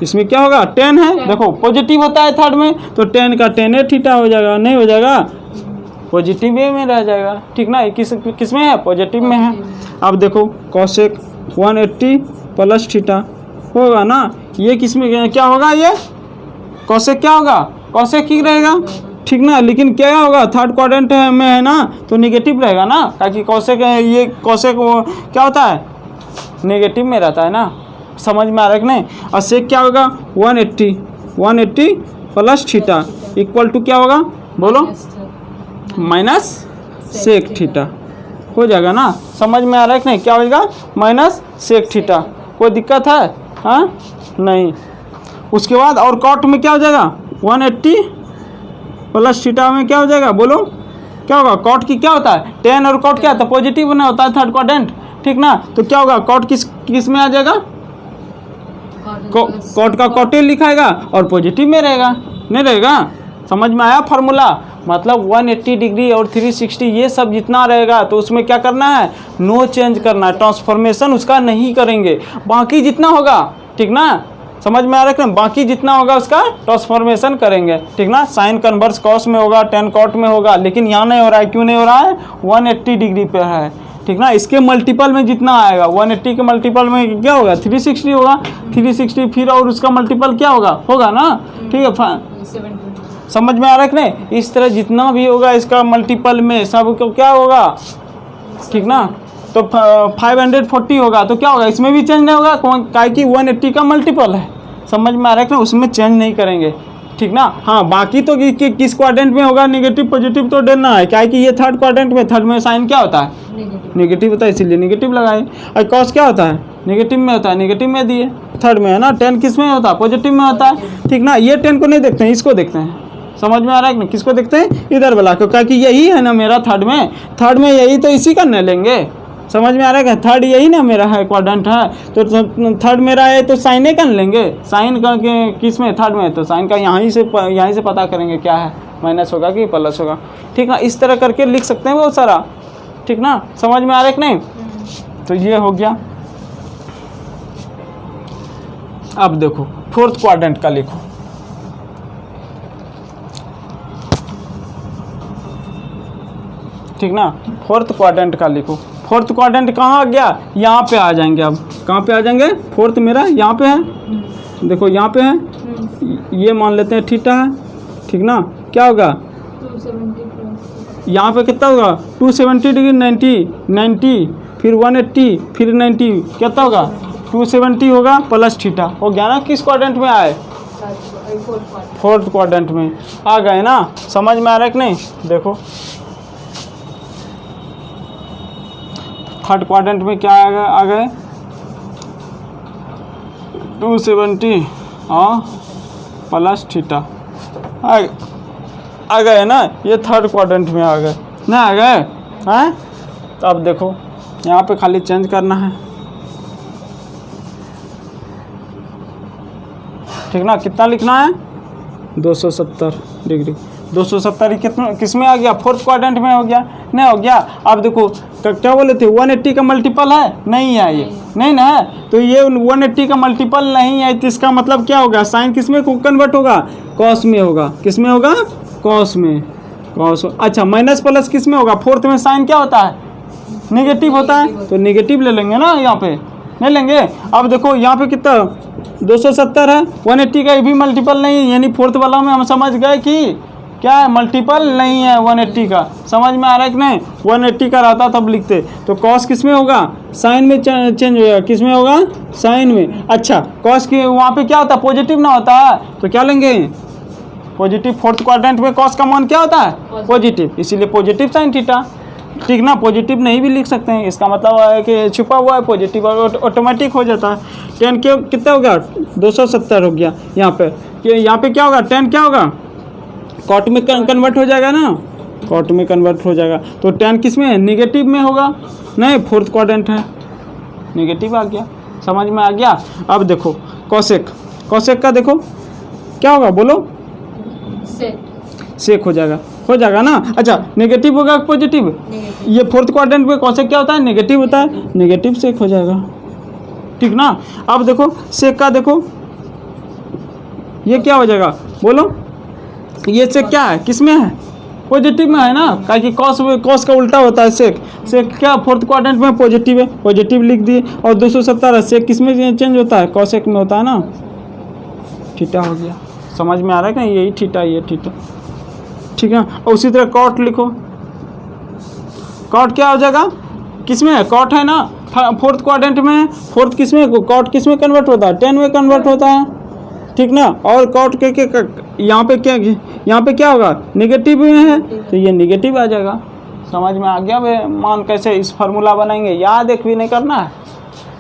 इसमें क्या होगा, 10 है, देखो पॉजिटिव होता है थर्ड में, तो 10 का 10 है थीटा हो जाएगा, नहीं हो जाएगा, पॉजिटिव में रह जाएगा, ठीक ना, किस में है, पॉजिटिव में है। अब देखो कॉसेक 180 प्लस थीटा होगा ना, ये किस में क्या होगा, ये कॉसेक क्या होगा, कॉसेक ही रहेगा, ठीक ना, लेकिन क्या होगा, थर्ड क्वाड्रेंट में है ना, तो नेगेटिव रहेगा ना, ताकि कॉसेक, ये कॉसेक क्या होता है, नेगेटिव में रहता है ना। समझ में आ रहा है कि नहीं? और सेक क्या होगा, 180 प्लस थीटा इक्वल टू क्या होगा, बोलो, माइनस सेक थीटा हो जाएगा ना। समझ में आ रहा है कि नहीं, क्या होगा, माइनस सेक थीटा, कोई दिक्कत है, हाँ नहीं। उसके बाद और कॉट में क्या हो जाएगा, 180 प्लस थीटा में क्या हो जाएगा, बोलो क्या होगा, कॉट की क्या होता है, 10 और कॉट क्या होता है, पॉजिटिव बना होता है थर्ड क्वाड्रेंट, ठीक ना, तो क्या होगा, कॉट किस में आ जाएगा, कॉट का कॉटेल लिखाएगा और पॉजिटिव में रहेगा, नहीं रहेगा। समझ में आया फार्मूला, मतलब 180 डिग्री और 360 ये सब जितना रहेगा तो उसमें क्या करना है, नो चेंज करना है, ट्रांसफॉर्मेशन उसका नहीं करेंगे, बाकी जितना होगा, ठीक ना, समझ में आ रहा है, बाकी जितना होगा उसका ट्रांसफॉर्मेशन करेंगे, ठीक ना। साइन कन्वर्स कॉस में होगा, 10 कॉट में होगा, लेकिन यहाँ नहीं हो रहा है, क्यों नहीं हो रहा है, 180 डिग्री पे है, ठीक ना। इसके मल्टीपल में जितना आएगा, 180 के मल्टीपल में क्या होगा, 360 होगा, 360 फिर और उसका मल्टीपल क्या होगा ना, ठीक है, समझ में आ रहा है कि नहीं। इस तरह जितना भी होगा इसका मल्टीपल में सब को क्या होगा, ठीक ना, तो 540 होगा, तो क्या होगा, इसमें भी चेंज नहीं होगा, क्या कि 180 का मल्टीपल है। समझ में आ रहा है कि उसमें चेंज नहीं करेंगे, ठीक ना। हाँ बाकी तो किस क्वाड्रेंट में होगा, नेगेटिव पॉजिटिव तो देना है, क्या कि ये थर्ड क्वाड्रेंट में, थर्ड में साइन क्या होता है, नेगेटिव होता है, इसीलिए नेगेटिव लगाए। और कॉस क्या होता है, नेगेटिव में होता है, नेगेटिव में दिए, थर्ड में है ना। 10 किस में होता है, पॉजिटिव में होता है, ठीक ना। ये 10 को नहीं देखते हैं, इसको देखते हैं। समझ में आ रहा है कि किसको देखते हैं, इधर वाला को, क्या कि यही है ना मेरा थर्ड में यही, तो इसी का न लेंगे। समझ में आ रहा है कि थर्ड यही ना मेरा है, क्वाड्रेंट है, तो थर्ड मेरा है तो साइन का लेंगे, साइन का किस में, थर्ड में, तो साइन का यहीं से पता करेंगे क्या है, माइनस होगा कि प्लस होगा, ठीक ना। इस तरह करके लिख सकते हैं बहुत सारा, ठीक ना। समझ में आ रहा है कि नहीं, तो ये हो गया। अब देखो फोर्थ क्वाड्रेंट का लिखो, ठीक ना, फोर्थ क्वाड्रेंट का लिखो। फोर्थ क्वाड्रेंट कहाँ आ गया, यहाँ पे आ जाएंगे। अब कहाँ पे आ जाएंगे, फोर्थ मेरा यहाँ पे है, देखो यहाँ पे है, ये मान लेते हैं थीटा है, ठीक ना। क्या होगा, 270 यहाँ पे कितना होगा, 270 डिग्री, 90 फिर 180 फिर 90 कितना होगा, 270 होगा प्लस थीटा हो गया ना। किस क्वाड्रेंट में आए, फोर्थ क्वाड्रेंट में आ गए ना, समझ में आ रहा है कि नहीं। देखो थर्ड क्वाड्रेंट में क्या आ गए 270 और प्लस थीटा आ गए ना, ये थर्ड क्वाड्रेंट में आ गए ना, आ गए हैं। तो अब देखो यहाँ पे खाली चेंज करना है, ठीक ना। कितना लिखना है 270 डिग्री। 270 कितना किस में आ गया, फोर्थ क्वाड्रेंट में हो गया, नहीं हो गया। अब देखो क्या बोले थे 180 का मल्टीपल है, नहीं है, ये नहीं ना है, तो ये 180 का मल्टीपल नहीं है, तो इसका मतलब क्या होगा, साइन किस में कन्वर्ट होगा, कॉस में होगा। किस में होगा, कॉस में, कॉस। अच्छा माइनस प्लस किस में होगा, फोर्थ में साइन क्या होता है, नेगेटिव होता है, तो नेगेटिव ले लेंगे ना, यहाँ पे नहीं लेंगे। अब देखो यहाँ पे कितना 270 है, 180 का ये भी मल्टीपल नहीं है, यानी फोर्थ वाला में हम समझ गए कि क्या है, मल्टीपल नहीं है 180 का। समझ में आ रहा है कि नहीं, 180 का रहता तब लिखते। तो कॉस किस में होगा, साइन में चेंज होगा, किस में होगा, साइन में। अच्छा कॉस के वहाँ पे क्या होता है, पॉजिटिव ना होता है, तो क्या लेंगे पॉजिटिव। फोर्थ क्वाड्रेंट में कॉस का मान क्या होता है, पॉजिटिव, इसीलिए पॉजिटिव साइन थीटा, ठीक ना। पॉजिटिव नहीं भी लिख सकते हैं, इसका मतलब है कि छुपा हुआ है पॉजिटिव, और ऑटोमेटिक हो जाता है। 10 के कितना हो गया 270 हो गया। यहाँ पे क्या होगा, 10 क्या होगा, कॉट में कन्वर्ट हो जाएगा ना, कॉट में कन्वर्ट हो जाएगा। तो 10 किस में है, निगेटिव में होगा, नहीं फोर्थ क्वाड्रेंट है, निगेटिव आ गया। समझ में आ गया। अब देखो कॉसेक, कॉसेक का देखो क्या होगा, बोलो सेक हो जाएगा ना। अच्छा नेगेटिव होगा पॉजिटिव, ये फोर्थ क्वाड्रेंट में कॉसेक क्या होता है, नेगेटिव होता है, नेगेटिव सेक हो जाएगा, ठीक ना। अब देखो सेक का देखो ये क्या हो जाएगा, बोलो ये सेक क्या है, किस में है, पॉजिटिव में है ना, क्योंकि कॉस का उल्टा होता है सेक। सेक क्या फोर्थ क्वाड्रेंट में पॉजिटिव है, पॉजिटिव लिख दिए। और 270 सेक किस में चेंज होता है, कॉसेक में होता है ना, थीटा हो गया। समझ में आ रहा है क्या, यही थीटा, ये थीटा, ठीक है। और उसी तरह कॉट लिखो, कॉट क्या हो जाएगा, किस में है, कॉट है ना फोर्थ क्वाड्रेंट में, फोर्थ किस में, कॉट किस में कन्वर्ट होता है, 10 में कन्वर्ट होता है, ठीक ना। और कॉट के यहाँ पे क्या होगा, नेगेटिव में है, तो ये नेगेटिव आ जाएगा। समझ में आ गया वे मान कैसे इस फार्मूला बनाएंगे, याद एक भी नहीं करना है,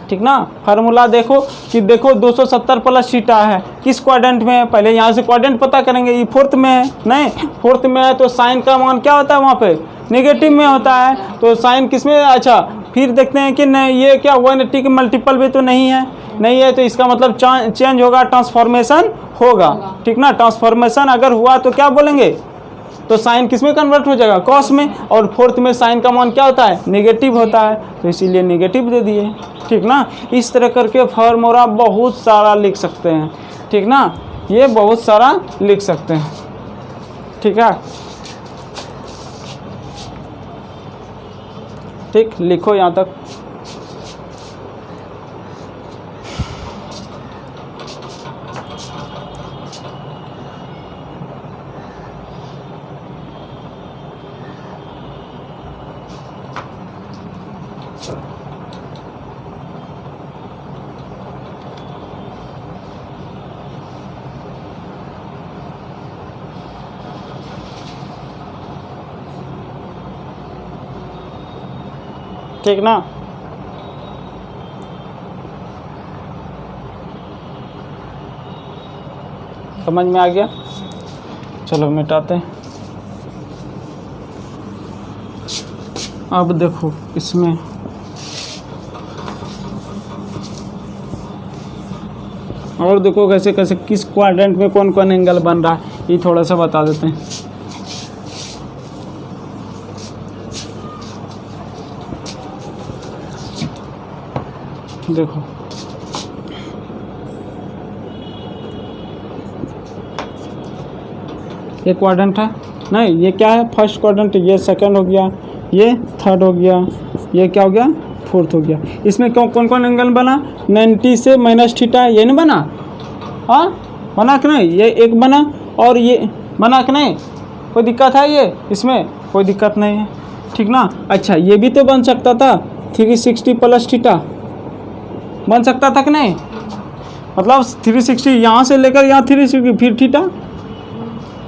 ठीक ना। फार्मूला देखो कि देखो 270 प्लस थीटा है, किस क्वाड्रेंट में है, पहले यहाँ से क्वाड्रेंट पता करेंगे, ये फोर्थ में है, नहीं फोर्थ में है, तो साइन का मान क्या होता है वहाँ पे, नेगेटिव में होता है, तो साइन किस में। अच्छा फिर देखते हैं कि नहीं ये क्या 180 के मल्टीपल भी तो नहीं है, तो इसका मतलब चेंज होगा, ट्रांसफॉर्मेशन होगा, ठीक ना। ट्रांसफॉर्मेशन अगर हुआ तो क्या बोलेंगे, तो साइन किस में कन्वर्ट हो जाएगा, कॉस में। और फोर्थ में साइन का मान क्या होता है, नेगेटिव होता है, तो इसीलिए नेगेटिव दे दिए, ठीक ना। इस तरह करके फार्मूला बहुत सारा लिख सकते हैं, ठीक ना, ये बहुत सारा लिख सकते हैं, ठीक है। ठीक लिखो यहाँ तक। ठीक ना। समझ में आ गया, चलो मिटाते हैं। अब देखो इसमें और देखो कैसे कैसे किस क्वाड्रेंट में कौन कौन एंगल बन रहा है, ये थोड़ा सा बता देते हैं। देखो ये क्वाड्रेंट है, नहीं ये क्या है, फर्स्ट क्वाड्रेंट, ये सेकंड हो गया, ये थर्ड हो गया, ये क्या हो गया, फोर्थ हो गया। इसमें कौन कौन एंगल बना, 90 से माइनस थीटा, ये नहीं बना, हाँ बना कि नहीं, ये एक बना और ये बना कि नहीं, कोई दिक्कत है, ये इसमें कोई दिक्कत नहीं है, ठीक ना। अच्छा ये भी तो बन सकता था 360 प्लस थीटा, बन सकता था कि नहीं, मतलब 360 यहाँ से लेकर यहाँ 360 फिर थीटा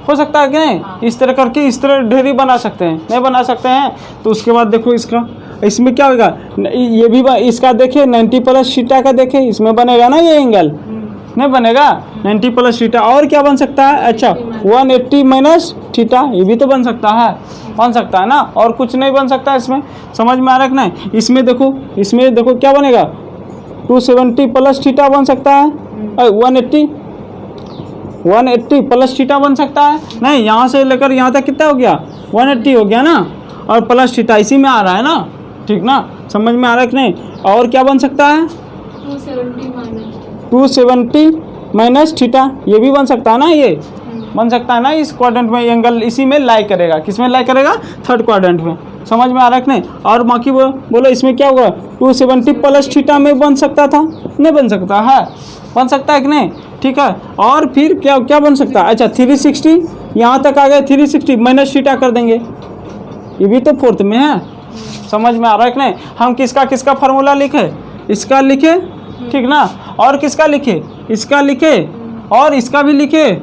हो सकता है कि नहीं? इस तरह करके इस तरह ढेरी बना सकते हैं, नहीं बना सकते हैं? तो उसके बाद देखो इसका, इसमें क्या होगा, ये भी इसका देखिए 90 प्लस थीटा का देखिए, इसमें बनेगा ना ये एंगल, नहीं बनेगा 90 प्लस थीटा। और क्या बन सकता है, अच्छा 180 माइनस थीटा, ये भी तो बन सकता है ना, और कुछ नहीं बन सकता इसमें, समझ में आ रहा है कि नहीं? इसमें देखो क्या बनेगा, 270 प्लस थीटा बन सकता है, 180 प्लस थीटा बन सकता है, नहीं यहाँ से लेकर यहाँ तक कितना हो गया, 180 हो गया ना, और प्लस थीटा इसी में आ रहा है ना, ठीक ना, समझ में आ रहा है कि नहीं? और क्या बन सकता है, 270 माइनस थीटा, ये भी बन सकता है ना, ये बन सकता है ना। इस क्वाड्रेंट में एंगल इसी में लाई करेगा, किस में लाई करेगा, थर्ड क्वाड्रेंट में, समझ में आ रहा है कि नहीं? और बाकी बोलो इसमें क्या होगा, 270 प्लस थीटा में बन सकता था, नहीं बन सकता है, बन सकता है कि नहीं? ठीक है, और फिर क्या क्या बन सकता है, अच्छा 360 यहाँ तक आ गए, 360 माइनस थीटा कर देंगे, ये भी तो फोर्थ में है, समझ में आ रहा है कि नहीं? हम किसका फार्मूला लिखे, इसका लिखे, ठीक ना, और किसका लिखे, इसका लिखे, और इसका भी लिखे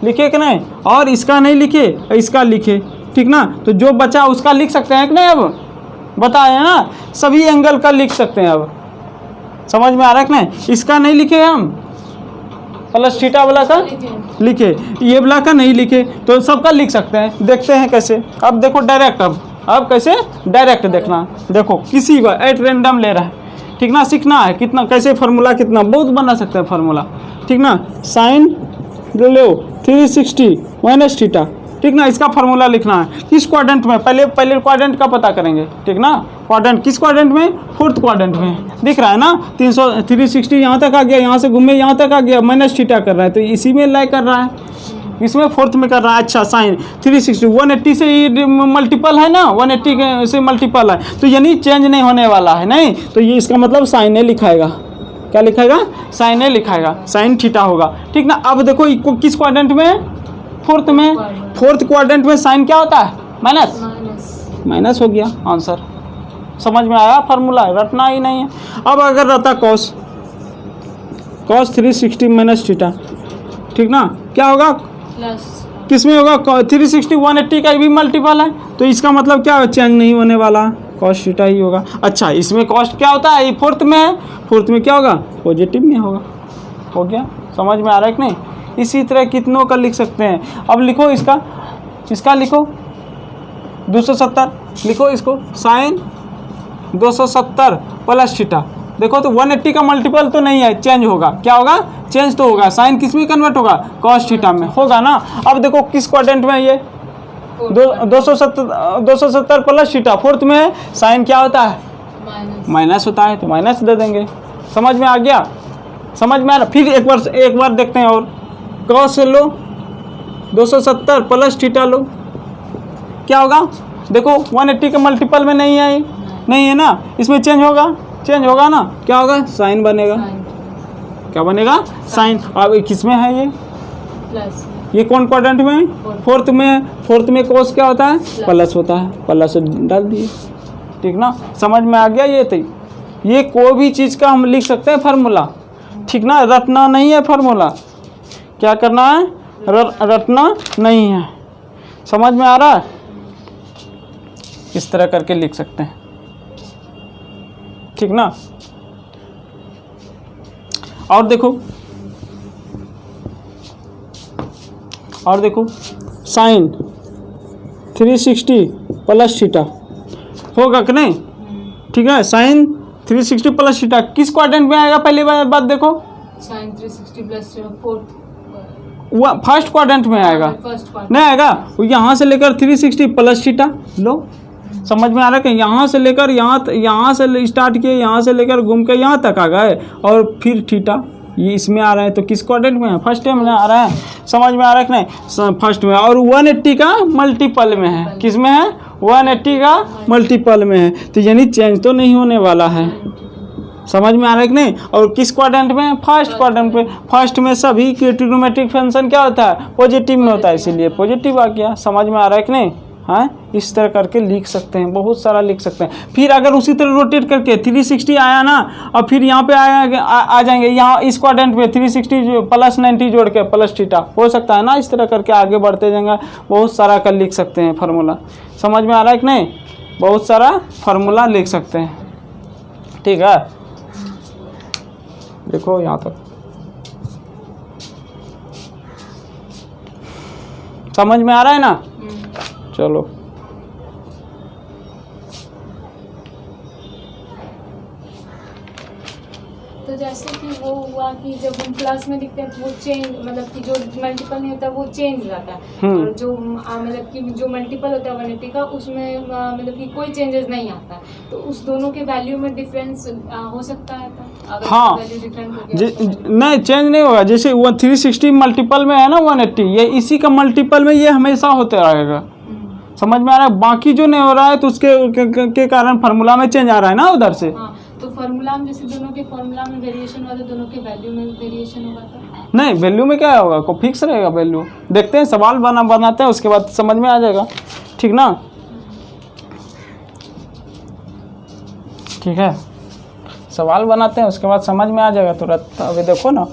कि नहीं, और इसका नहीं लिखे, इसका लिखे, ठीक ना। तो जो बचा उसका लिख सकते हैं कि नहीं, अब बताए ना, सभी एंगल का लिख सकते हैं, अब समझ में आ रहा है कि नहीं? इसका नहीं लिखे हम, प्लस थीटा वाला का लिखे, ये वाला का नहीं लिखे, तो सबका लिख सकते हैं। देखते हैं कैसे, अब देखो डायरेक्ट, अब कैसे डायरेक्ट देखना, देखो किसी का एट रेंडम ले रहा है, ठीक ना, सीखना है कितना कैसे फार्मूला, कितना बहुत बना सकते हैं फार्मूला, ठीक ना। साइन लो 360 माइनस थीटा, ठीक ना, इसका फार्मूला लिखना है किस क्वाड्रेंट में, पहले क्वाड्रेंट का पता करेंगे, ठीक ना। क्वाड्रेंट किस क्वाड्रेंट में, फोर्थ क्वाड्रेंट में, दिख रहा है ना, 360 यहाँ तक आ गया, यहाँ से घूमे यहाँ तक आ गया, माइनस थीटा कर रहा है, तो इसी में लाई कर रहा है, इसमें फोर्थ में कर रहा है। अच्छा साइन 360 180 से मल्टीपल है ना, 180 से मल्टीपल है, तो यानी चेंज नहीं होने वाला है, नहीं तो ये इसका मतलब साइन नहीं लिखाएगा, क्या लिखाएगा, साइन नहीं लिखाएगा, साइन थीटा होगा, ठीक ना। अब देखो किस क्वाड्रेंट में, फोर्थ में, फोर्थ क्वाड्रेंट में साइन क्या होता है, माइनस हो गया आंसर, समझ में आया, फार्मूला रटना ही नहीं है। अब अगर रहता कॉस 360 माइनस थीटा, ठीक ना, क्या होगा, किस में होगा, 360 180 का भी मल्टीपल है, तो इसका मतलब क्या, चेंज नहीं होने वाला, कॉस थीटा ही होगा। अच्छा इसमें कॉस्ट क्या होता है, ये फोर्थ में है, फोर्थ में क्या होगा, पॉजिटिव में होगा, हो गया, समझ में आ रहा है कि नहीं? इसी तरह कितनों का लिख सकते हैं। अब लिखो इसका लिखो 270, लिखो इसको साइन 270 प्लस थीटा, देखो तो 180 का मल्टीपल तो नहीं है, चेंज होगा, क्या होगा, चेंज तो होगा, साइन किस में कन्वर्ट होगा, कॉस थीटा में होगा ना। अब देखो किस क्वाड्रेंट में ये 270 प्लस थीटा, फोर्थ में है, साइन क्या होता है, माइनस होता है, तो माइनस दे देंगे, समझ में आ गया, समझ में आ रहा। फिर एक बार देखते हैं, और कॉस लो 270 प्लस थीटा लो, क्या होगा, देखो 180 के मल्टीपल में नहीं है ना, इसमें चेंज होगा ना, क्या होगा, साइन बनेगा, क्या बनेगा, साइन। अब किस में है ये कौन क्वाड्रेंट में, फोर्थ में कॉस क्या होता है, प्लस होता है, प्लस डाल दिए, ठीक ना, समझ में आ गया। ये कोई भी चीज़ का हम लिख सकते हैं फार्मूला, ठीक ना, रटना नहीं है फार्मूला, क्या करना है, रटना नहीं है, समझ में आ रहा है, इस तरह करके लिख सकते हैं, ठीक ना। और देखो साइन 360 प्लस थीटा होगा कि नहीं, ठीक है, साइन 360 प्लस थीटा किस क्वाड्रेंट में आएगा, पहली बात देखो, sine 360 plus fourth first quadrant में आएगा, नहीं आएगा, यहाँ से लेकर 360 प्लस थीटा लो, समझ में आ रहा है कि यहाँ से लेकर यहाँ से स्टार्ट किए, यहाँ से लेकर घूम के यहाँ तक आ गए, और फिर थीटा ये इसमें आ रहा है, तो किस क्वाड्रेंट में है, फर्स्ट में आ रहा है, समझ में आ रहा है कि नहीं, फर्स्ट में, और 180 का मल्टीपल में है, किस में है, 180 का मल्टीपल में है, तो यानी चेंज तो नहीं होने वाला है, समझ में आ रहा है कि नहीं। और किस क्वाड्रेंट में, फर्स्ट क्वाड्रेंट में, फर्स्ट में सभी के ट्रिग्नोमेट्रिक फंक्शन क्या होता है, पॉजिटिव में होता है, इसीलिए पॉजिटिव आ गया, समझ में आ रहा है कि नहीं, हाँ, इस तरह करके लिख सकते हैं, बहुत सारा लिख सकते हैं। फिर अगर उसी तरह रोटेट करके 360 आया ना, और फिर यहाँ पे आ जाएंगे, यहाँ इस क्वाड्रेंट में 360 प्लस 90 जोड़ के प्लस थीटा हो सकता है ना। इस तरह करके आगे बढ़ते जाएंगे, बहुत सारा कर लिख सकते हैं फार्मूला। समझ में आ रहा है कि नहीं? बहुत सारा फार्मूला लिख सकते हैं, ठीक है। देखो यहाँ तक समझ में आ रहा है ना? चलो, तो जैसे कि वो हुआ कि जब हम प्लस में लिखते हैं तो वो चेंज, मतलब कि जो मल्टीपल नहीं होता वो चेंज हो जाता है, और जो मतलब कि जो मल्टीपल होता है 180 का, उसमें मतलब कि कोई चेंजेस नहीं आता है। तो उस दोनों के वैल्यू में डिफरेंस हो सकता है था, अगर हाँ, वैल्यू डिफरेंट हो गया नहीं चेंज नहीं होगा। जैसे वो 360 मल्टीपल में है ना 180, ये इसी का मल्टीपल में ये हमेशा होते रहेगा। समझ में आ रहा है? बाकी जो नहीं हो रहा है तो उसके के कारण फार्मूला में चेंज आ रहा है ना उधर से। हाँ, तो फार्मूला में जैसे दोनों के फार्मूला में वेरिएशन हुआ तो दोनों के वैल्यू में वेरिएशन होगा तो नहीं, वैल्यू में क्या होगा, को फिक्स रहेगा वैल्यू। देखते हैं, सवाल बनाते हैं, उसके बाद समझ में आ जाएगा, ठीक ना? ठीक है, सवाल बनाते हैं, उसके बाद समझ में आ जाएगा तुरंत। अभी देखो ना,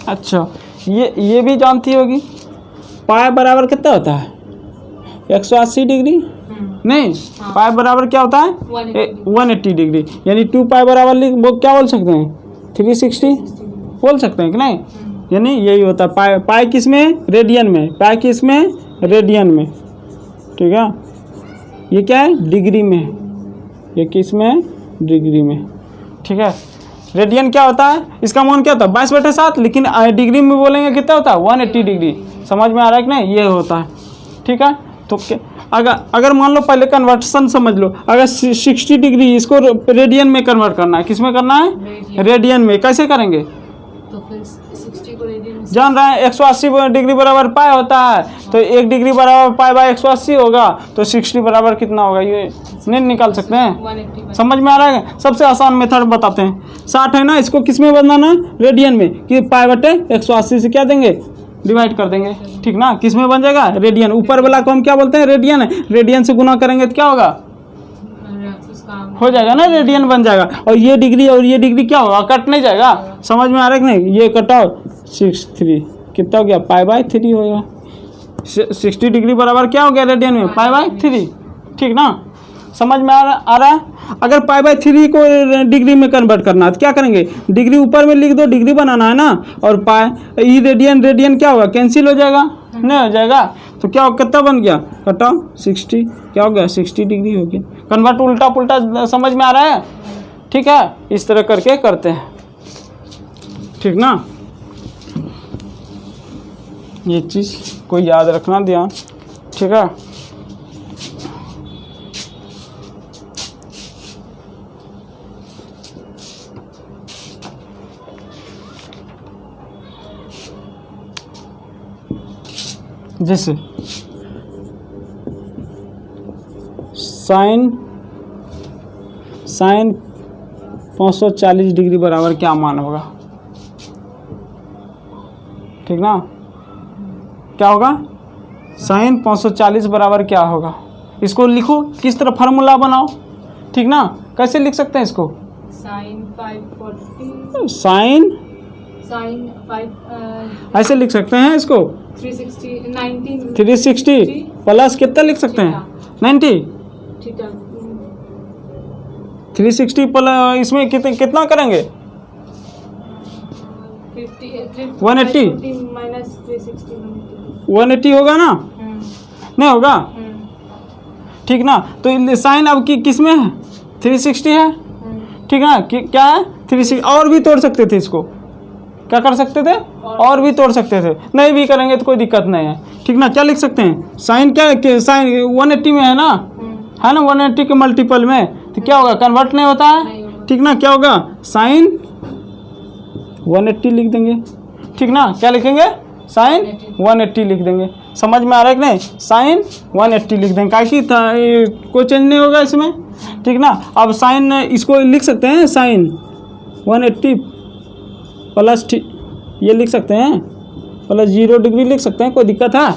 अच्छा ये भी जानती होगी, पाई बराबर कितना होता है? 180 डिग्री। नहीं, हाँ। पाई बराबर क्या होता है? 180 डिग्री। यानी 2 पाई बराबर वो क्या बोल सकते हैं? 360 बोल सकते हैं कि नहीं? यानी यही होता है। पाई किस में? रेडियन में। पाई किस में? रेडियन में, ठीक है। ये क्या है? डिग्री में। ये किस में? डिग्री में, ठीक है। रेडियन क्या होता है? इसका मान क्या होता है? 22/7, लेकिन डिग्री में बोलेंगे कितना होता है? 180 डिग्री। समझ में आ रहा है कि नहीं? ये होता है, ठीक है। तो अगर मान लो, पहले कन्वर्सन समझ लो, अगर 60 डिग्री इसको रेडियन में कन्वर्ट करना है, किस में करना है? रेडियन में। कैसे करेंगे? तो फिर 60 को रेडियन में जान रहे हैं, 180 डिग्री बराबर पाई होता है, तो 1 डिग्री बराबर पाई बाय 180 होगा, तो 60 बराबर कितना होगा? ये नहीं निकाल सकते हैं? 180 समझ में आ रहा है? सबसे आसान मेथड बताते हैं। 60 है ना, इसको किस में बनाना? रेडियन में। कि पाई बटे 180 से क्या देंगे? डिवाइड कर देंगे, ठीक ना। किस में बन जाएगा? रेडियन। ऊपर वाला को हम क्या बोलते हैं? रेडियन है। रेडियन से गुना करेंगे तो क्या होगा? हो जाएगा ना, रेडियन बन जाएगा। और ये डिग्री क्या होगा? कट नहीं जाएगा। समझ में आ रहा है कि नहीं? ये कटाओ 63 कितना हो गया? पाई बाय 3 होगा। 60 डिग्री बराबर क्या हो गया रेडियन में? पाई बाय 3, ठीक ना। समझ में आ रहा है? अगर पाई बाय 3 को डिग्री में कन्वर्ट करना है तो क्या करेंगे? डिग्री ऊपर में लिख दो, डिग्री बनाना है ना, और पाई ई रेडियन क्या होगा? कैंसिल हो जाएगा, नहीं हो जाएगा। तो क्या कितना बन गया? कटाओ 60, क्या हो गया? 60 डिग्री हो गया। कन्वर्ट उल्टा पुल्टा समझ में आ रहा है? ठीक है, इस तरह करके करते हैं, ठीक ना। ये चीज़ को याद रखना, ध्यान, ठीक है। जैसे साइन 540 डिग्री बराबर क्या मान होगा? ठीक ना, क्या होगा? साइन 540 बराबर क्या होगा? इसको लिखो, किस तरह फार्मूला बनाओ, ठीक ना। कैसे लिख सकते हैं इसको? साइन 540 साइन 5 ऐसे लिख सकते हैं इसको, 360 प्लस कितना लिख सकते हैं? 90। 360 प्लस इसमें कितना करेंगे? 180 माइनस 360 180 होगा ना, नहीं होगा, ठीक ना। तो साइन अब किस में है? 360 है, ठीक है। क्या है? 360। और भी तोड़ सकते थे इसको, क्या कर सकते थे? और भी तोड़ सकते थे। नहीं भी करेंगे तो कोई दिक्कत नहीं है, ठीक ना। क्या लिख सकते हैं? साइन क्या, साइन 180 में है ना, है ना, 180 के मल्टीपल में, तो क्या होगा? कन्वर्ट नहीं होता है, ठीक ना। क्या होगा? साइन 180 लिख देंगे, ठीक ना। क्या लिखेंगे? साइन 180 लिख देंगे। समझ में आ रहा है कि नहीं? साइन 180 लिख देंगे, काहे कि कोई चेंज नहीं होगा इसमें, ठीक ना। अब साइन इसको लिख सकते हैं, साइन 180 प्लस ये लिख सकते हैं, प्लस 0 डिग्री लिख सकते हैं, कोई दिक्कत है?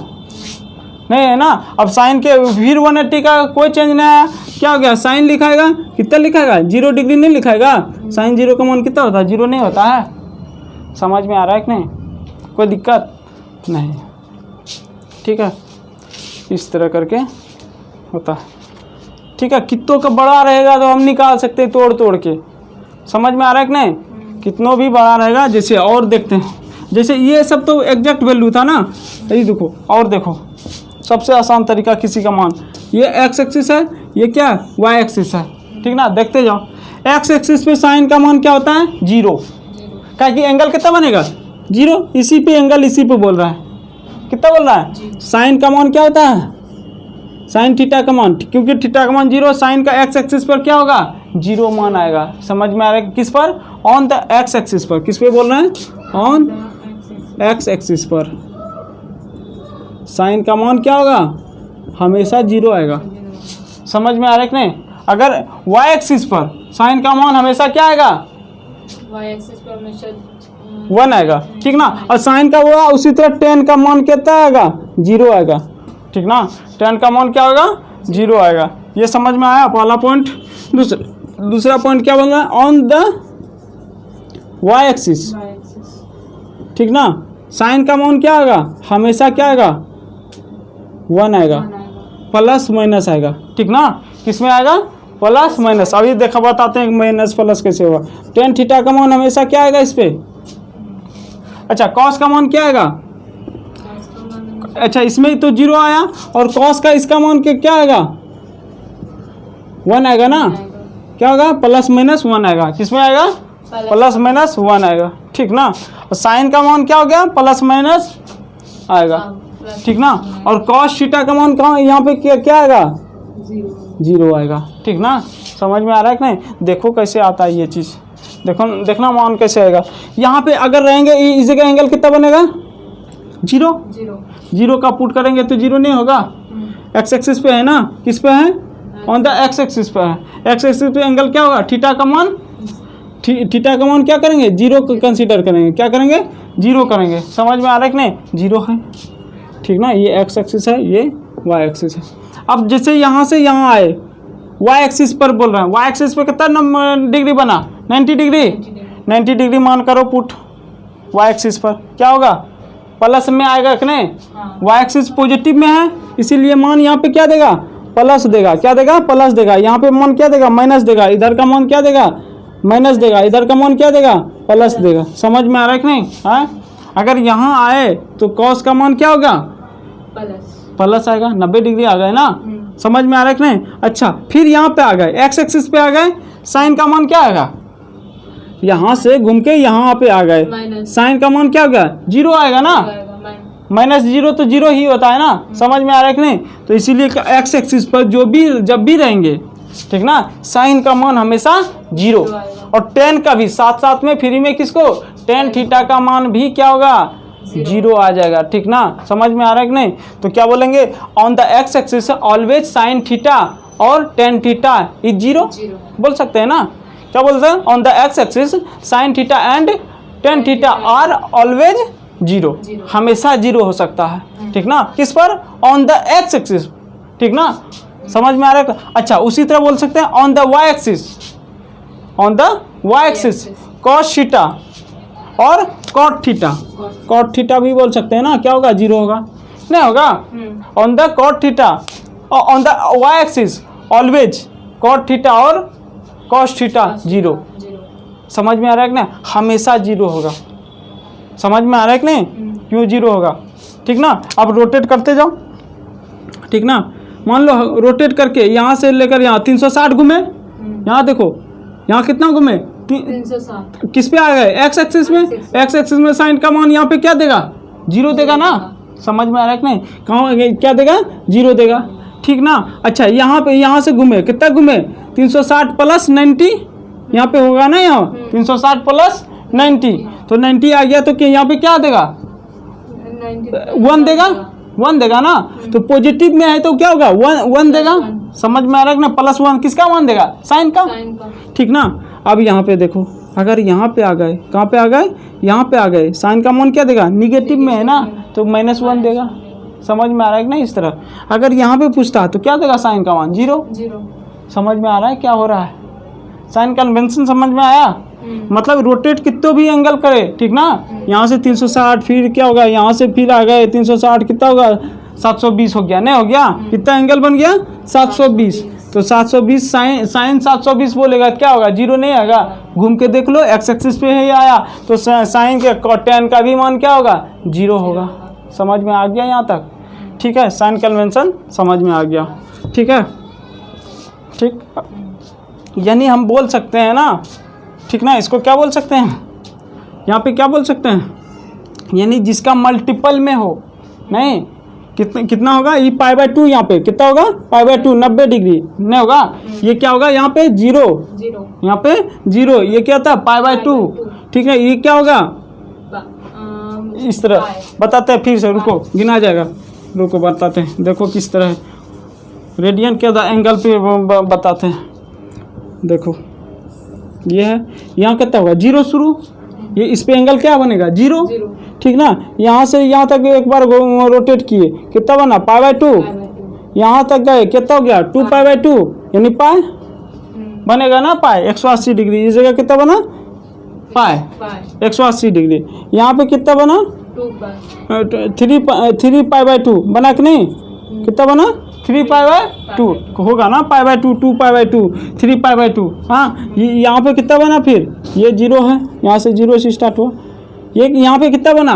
नहीं है ना। अब साइन के फिर 180 का कोई चेंज नहीं आया, क्या हो गया, साइन लिखाएगा, कितना लिखाएगा, 0 डिग्री नहीं लिखाएगा। साइन 0 का मान कितना होता है, 0 नहीं होता है। समझ में आ रहा है कि नहीं, कोई दिक्कत नहीं, ठीक है। इस तरह करके होता है, ठीक है। कितनों का बड़ा रहेगा तो हम निकाल सकते हैं तोड़ तोड़ के। समझ में आ रहा है कि नहीं, कितनों भी बड़ा रहेगा। जैसे और देखते हैं, जैसे ये सब तो एग्जैक्ट वैल्यू था ना, यही देखो। और देखो सबसे आसान तरीका, किसी का मान, ये एक्स एक्सिस है, ये क्या है, वाई एक्सिस है, ठीक ना। देखते जाओ, एक्स एक्सिस पे साइन का मान क्या होता है, 0, क्या कि एंगल कितना बनेगा, 0। इसी पे एंगल, इसी पे बोल रहा है, कितना बोल रहा है, साइन का मान क्या होता है, साइन थीटा का मान, क्योंकि थीटा का मान 0, साइन का एक्स एक्सिस पर क्या होगा, 0 मान आएगा। समझ में आ रहा है, किस पर, ऑन द एक्स एक्सिस पर। किस पे बोल रहे हैं, ऑन एक्स एक्सिस पर साइन का मान क्या होगा, हमेशा 0 आएगा। समझ में आ रहा है कि नहीं। अगर वाई एक्सिस पर साइन का मान हमेशा क्या आएगा, वाई एक्सिस पर हमेशा 1 आएगा, ठीक ना। और साइन का हुआ उसी तरह tan का मान कितना आएगा, 0 आएगा, ठीक ना। tan का मान क्या होगा, 0 आएगा। ये समझ में आया पहला पॉइंट। दूसरा पॉइंट क्या बोल रहा है, ऑन द वाई एक्सिस, ठीक ना। साइन का मान क्या आएगा, हमेशा क्या आएगा, 1 आएगा, प्लस माइनस आएगा, ठीक ना। किसमें आएगा, प्लस माइनस। अभी देखा बताते हैं माइनस प्लस कैसे होगा। tan थीटा का मान हमेशा क्या आएगा इस पे, अच्छा cos का मान क्या आएगा, अच्छा इसमें तो 0 आया, और cos का इसका मान क्या आएगा, 1 आएगा ना। क्या होगा, प्लस माइनस 1 आएगा। किसमें आएगा, प्लस माइनस 1 आएगा, ठीक ना। और साइन का मान क्या हो गया, प्लस माइनस आएगा, ठीक ना। और cos थीटा का मान कहाँ, यहाँ पे क्या आएगा, 0 आएगा, ठीक ना। समझ में आ रहा है कि नहीं। देखो कैसे आता है ये चीज़, देखो देखना मान कैसे आएगा। यहाँ पे अगर रहेंगे इस जगह एंगल कितना बनेगा, 0 का पुट करेंगे तो 0 नहीं होगा। एक्स एक्सिस पे है ना, किस पे है, ऑन द एक्स एक्सिस पे है। एक्स एक्सिस पे एंगल क्या होगा, थीटा का मान, थीटा का मान क्या करेंगे, 0 को कंसीडर करेंगे, क्या करेंगे, 0 करेंगे। समझ में आ रहा है कि नहीं, 0 है, ठीक ना। ये एक्स एक्सिस है, ये वाई एक्सिस है। अब जैसे यहाँ से यहाँ आए, वाई एक्सिस पर बोल रहे हैं, वाई एक्सिस पे कितना डिग्री बना, 90 डिग्री, 90 डिग्री मान करो पुट वाई एक्सिस पर, क्या होगा, प्लस में आएगा कि नहीं। वाई एक्सिस पॉजिटिव में है, इसीलिए मान यहाँ पे क्या देगा, प्लस देगा, क्या देगा, प्लस देगा। यहाँ पे मान क्या देगा, माइनस देगा। इधर का मान क्या देगा, माइनस देगा। इधर का मान क्या देगा, प्लस देगा। समझ में आ रहा है कि नहीं, हाँ। अगर यहाँ आए तो कॉस का मान क्या होगा, प्लस आएगा, 90 डिग्री आ गए ना। समझ में आ रहा है कि नहीं। अच्छा फिर यहाँ पे आ गए, एक्स एक्सिस पे आ गए, साइन का मान क्या आएगा, यहाँ से घूम के यहाँ पे आ गए, साइन का मान क्या होगा, 0 आएगा ना। -0 तो 0 ही होता है ना। समझ में आ रहा है कि नहीं। तो इसीलिए एक्स एक्सिस पर जब भी रहेंगे, ठीक ना, साइन का मान हमेशा 0, और tan का भी साथ साथ में फ्री में किसको, tan थीटा का मान भी क्या होगा, 0 आ जाएगा, ठीक ना। समझ में आ रहा है कि नहीं। तो क्या बोलेंगे, on the x axis always sine theta और tan थीटा इज 0 बोल सकते हैं ना। क्या बोलते हैं, on the x axis sine theta and tan theta are always 0, हमेशा 0 हो सकता है, ठीक ना। किस पर, ऑन द एक्स एक्सिस, ठीक ना। समझ में आ रहा है। अच्छा उसी तरह बोल सकते हैं on the y axis, on the y axis cos theta और कॉट थीटा, कॉट थीटा भी बोल सकते हैं ना। क्या होगा, 0 होगा, नहीं होगा। On the cot theta, on the y axis always cot theta और कॉस थीटा 0। समझ में आ रहा है कि नहीं, हमेशा 0 होगा। समझ में आ रहा है कि नहीं, क्यों 0 होगा, ठीक ना। अब रोटेट करते जाओ, ठीक ना। मान लो रोटेट करके यहाँ से लेकर यहाँ 360 घूमे, यहाँ देखो यहाँ कितना घूमे, 360, किस पे आ गए, एक्स एक्सिस में। एक्स एक्सिस में साइन का मान यहाँ पे क्या देगा, 0 देगा ना। समझ में आ रहा है कि नहीं, कहाँ क्या देगा, 0 देगा, ठीक ना। अच्छा यहाँ पे, यहाँ से घूमे, कितना घूमे, 360 प्लस 90 यहाँ पे होगा ना, यहाँ 360 प्लस 90, तो 90 आ गया। तो यहाँ पे क्या देगा, 1 देगा, 1 देगा ना। तो पॉजिटिव में है तो क्या होगा, 1 देगा। समझ में आ रहा है ना, +1 किसका मान देगा, साइन का, ठीक ना। अब यहाँ पे देखो, अगर यहाँ पे आ गए, कहाँ पे आ गए, यहाँ पे आ गए, साइन का मान क्या देगा, निगेटिव में है ना, तो -1 देगा। समझ में आ रहा है कि नहीं। इस तरह अगर यहाँ पे पूछता तो क्या देगा साइन का मान 0। समझ में आ रहा है क्या हो रहा है। साइन कन्वेंशन समझ में आया। मतलब रोटेट कितने भी एंगल करे, ठीक ना। यहाँ से 360, फिर क्या होगा यहाँ से फिर आ गए 360, कितना होगा 720 हो गया, नहीं हो गया, कितना एंगल बन गया 720। तो 720 साइन 720 बोलेगा क्या होगा 0 नहीं आएगा। घूम के देख लो एक्स एक्सिस पे ही आया तो साइन के tan का भी मान क्या होगा 0 होगा। समझ में आ गया यहाँ तक, ठीक है। साइन कन्वेंशन समझ में आ गया, ठीक है। ठीक, यानी हम बोल सकते हैं ना, ठीक ना, इसको क्या बोल सकते हैं यहाँ पे, क्या बोल सकते हैं, यानी जिसका मल्टीपल में हो, नहीं कितना होगा ये π/2, यहाँ पे कितना होगा π/2 90 डिग्री नहीं होगा, ये क्या होगा यहाँ पे 0, यहाँ पे 0, ये क्या था π/2, ठीक है। ये क्या होगा इस तरह बताते हैं, फिर से रुको गिना जाएगा, रुको बताते हैं, देखो किस तरह है। रेडियन के एंगल पे बताते हैं, देखो ये है, यहाँ कितना होगा 0 शुरू, ये इस पे एंगल क्या बनेगा 0, ठीक ना। यहाँ से यहाँ तक एक बार रोटेट किए, कितना बना π/2, यहाँ तक गए कितना हो गया 2π/2, यानी पाई बनेगा ना, पाई 180 डिग्री। इस जगह कितना बना पाई 180 डिग्री। यहाँ पे कितना बना 3π/2 बना कि नहीं, कितना बना 3π/2 होगा ना, π/2 2π/2 3π/2। हाँ, यहाँ पे कितना बना, फिर ये 0 है, यहाँ से 0 से स्टार्ट हुआ, ये यहाँ पे कितना बना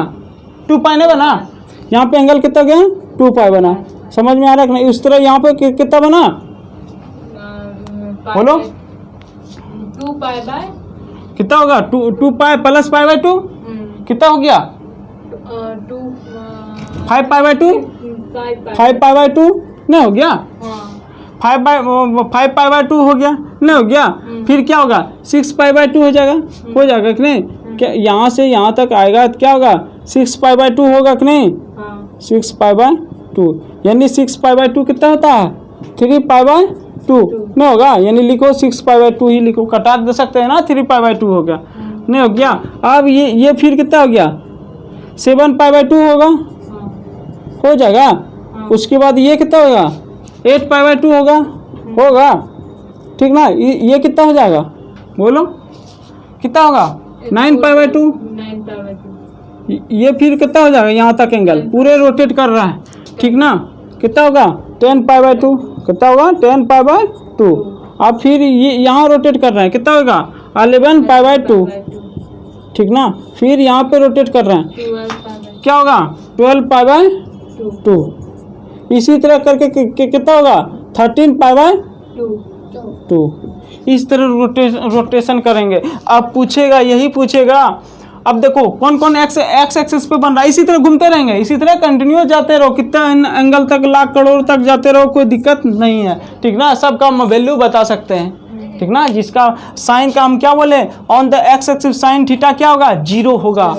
2π नहीं बना, यहाँ पे एंगल कितना गया 2π बना। समझ में आ रहा है कि नहीं। उस तरह यहाँ पे कितना बना बोलो 2π कितना होगा 2π प्लस π/2 कितना हो गया 5π/2 5π/2 नहीं हो गया, 5π/2 हो गया नहीं हो गया। फिर क्या होगा 6π/2 हो जाएगा कि नहीं। क्या यहाँ से यहाँ तक आएगा तो क्या होगा 6π/2 होगा कि नहीं, 6π/2, यानी 6π/2 कितना होता है 3π/2 नहीं होगा, यानी लिखो 6π/2 ही लिखो, कटा दे सकते हैं ना, 3π/2 हो गया नहीं हो गया। अब ये फिर कितना हो गया 7π/2 होगा, हो जाएगा। उसके बाद ये कितना होगा 8π/2 होगा, ठीक ना। ये कितना हो जाएगा बोलो, कितना होगा 9π/2। ये फिर कितना हो जाएगा यहाँ तक एंगल पूरे रोटेट कर रहा है, ठीक ना, कितना होगा 10π/2, कितना होगा 10π/2। अब फिर ये यहाँ रोटेट कर रहे हैं, कितना होगा 11π/2, ठीक ना। फिर यहाँ पे रोटेट कर रहे हैं, क्या होगा 12π/2। इसी तरह करके कितना होगा 13π/2। इस तरह रोटेशन करेंगे। अब पूछेगा, यही पूछेगा, अब देखो कौन कौन एक्स एक्सिस पे बन रहा है, इसी तरह घूमते रहेंगे, इसी तरह कंटिन्यू जाते रहो, कितना एंगल तक लाख करोड़ तक जाते रहो, कोई दिक्कत नहीं है, ठीक ना। सबका हम वैल्यू बता सकते हैं, ठीक ना। जिसका साइन का हम क्या बोले on the x axis sine theta क्या होगा 0 होगा,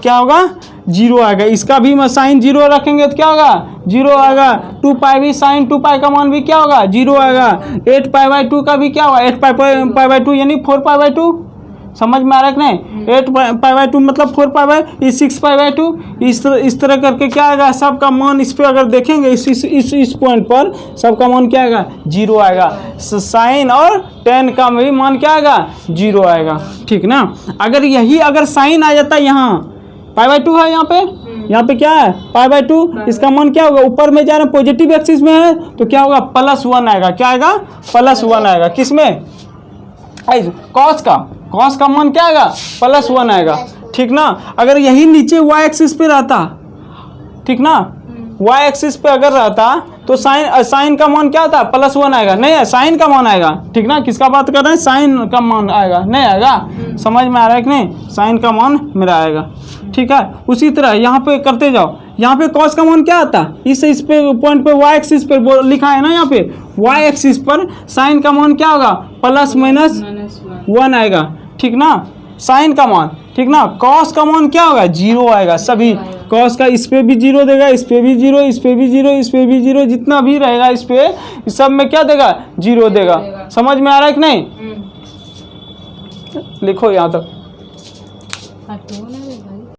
क्या होगा 0 आएगा। इसका भी मैं साइन 0 रखेंगे तो क्या होगा 0 आएगा। 2π भी साइन 2π का मान भी क्या होगा 0 आएगा। 8π/2 का भी क्या होगा 8π/2 यानी 4π/2। समझ में आ रहा है कि नहीं। 8π/2 मतलब 4π 6π/2। इस तरह करके क्या आएगा, सबका मान इस पे अगर देखेंगे इस पॉइंट पर सबका मान क्या आएगा 0 आएगा। साइन और tan का भी मान क्या आएगा 0 आएगा, ठीक ना। अगर साइन आ जाता है यहाँ π/2 है, यहाँ पे क्या है π/2, इसका मान क्या होगा ऊपर में जा रहा है पॉजिटिव एक्सिस में है तो क्या होगा +1 आएगा। क्या आएगा +1 आएगा, किसमें कॉस का मान क्या आएगा +1 आएगा, ठीक ना। अगर यही नीचे y एक्सिस पे रहता, ठीक ना, y एक्सिस पे अगर रहता तो साइन का मान क्या आता +1 आएगा, नहीं है साइन का मान आएगा, ठीक ना। किसका बात कर रहे हैं साइन का मान आएगा, नहीं आएगा। समझ में आ रहा है कि नहीं, साइन का मान मेरा आएगा, ठीक है। उसी तरह यहाँ पे करते जाओ, यहाँ पे कॉस का मान क्या आता इस पे पॉइंट पे y एक्सिस पर लिखा है ना, यहाँ पे y एक्सिस पर साइन का मान क्या होगा +-1 आएगा, ठीक ना, साइन का मान, ठीक ना। कॉस का मान क्या होगा 0 आएगा, सभी कॉस का इस पे भी 0 देगा, इस पे भी 0, इस पे भी 0, इस पे भी 0, जितना भी रहेगा इस पे इस सब में क्या देगा 0 देगा। समझ में आ रहा है कि नहीं, लिखो यहाँ तक।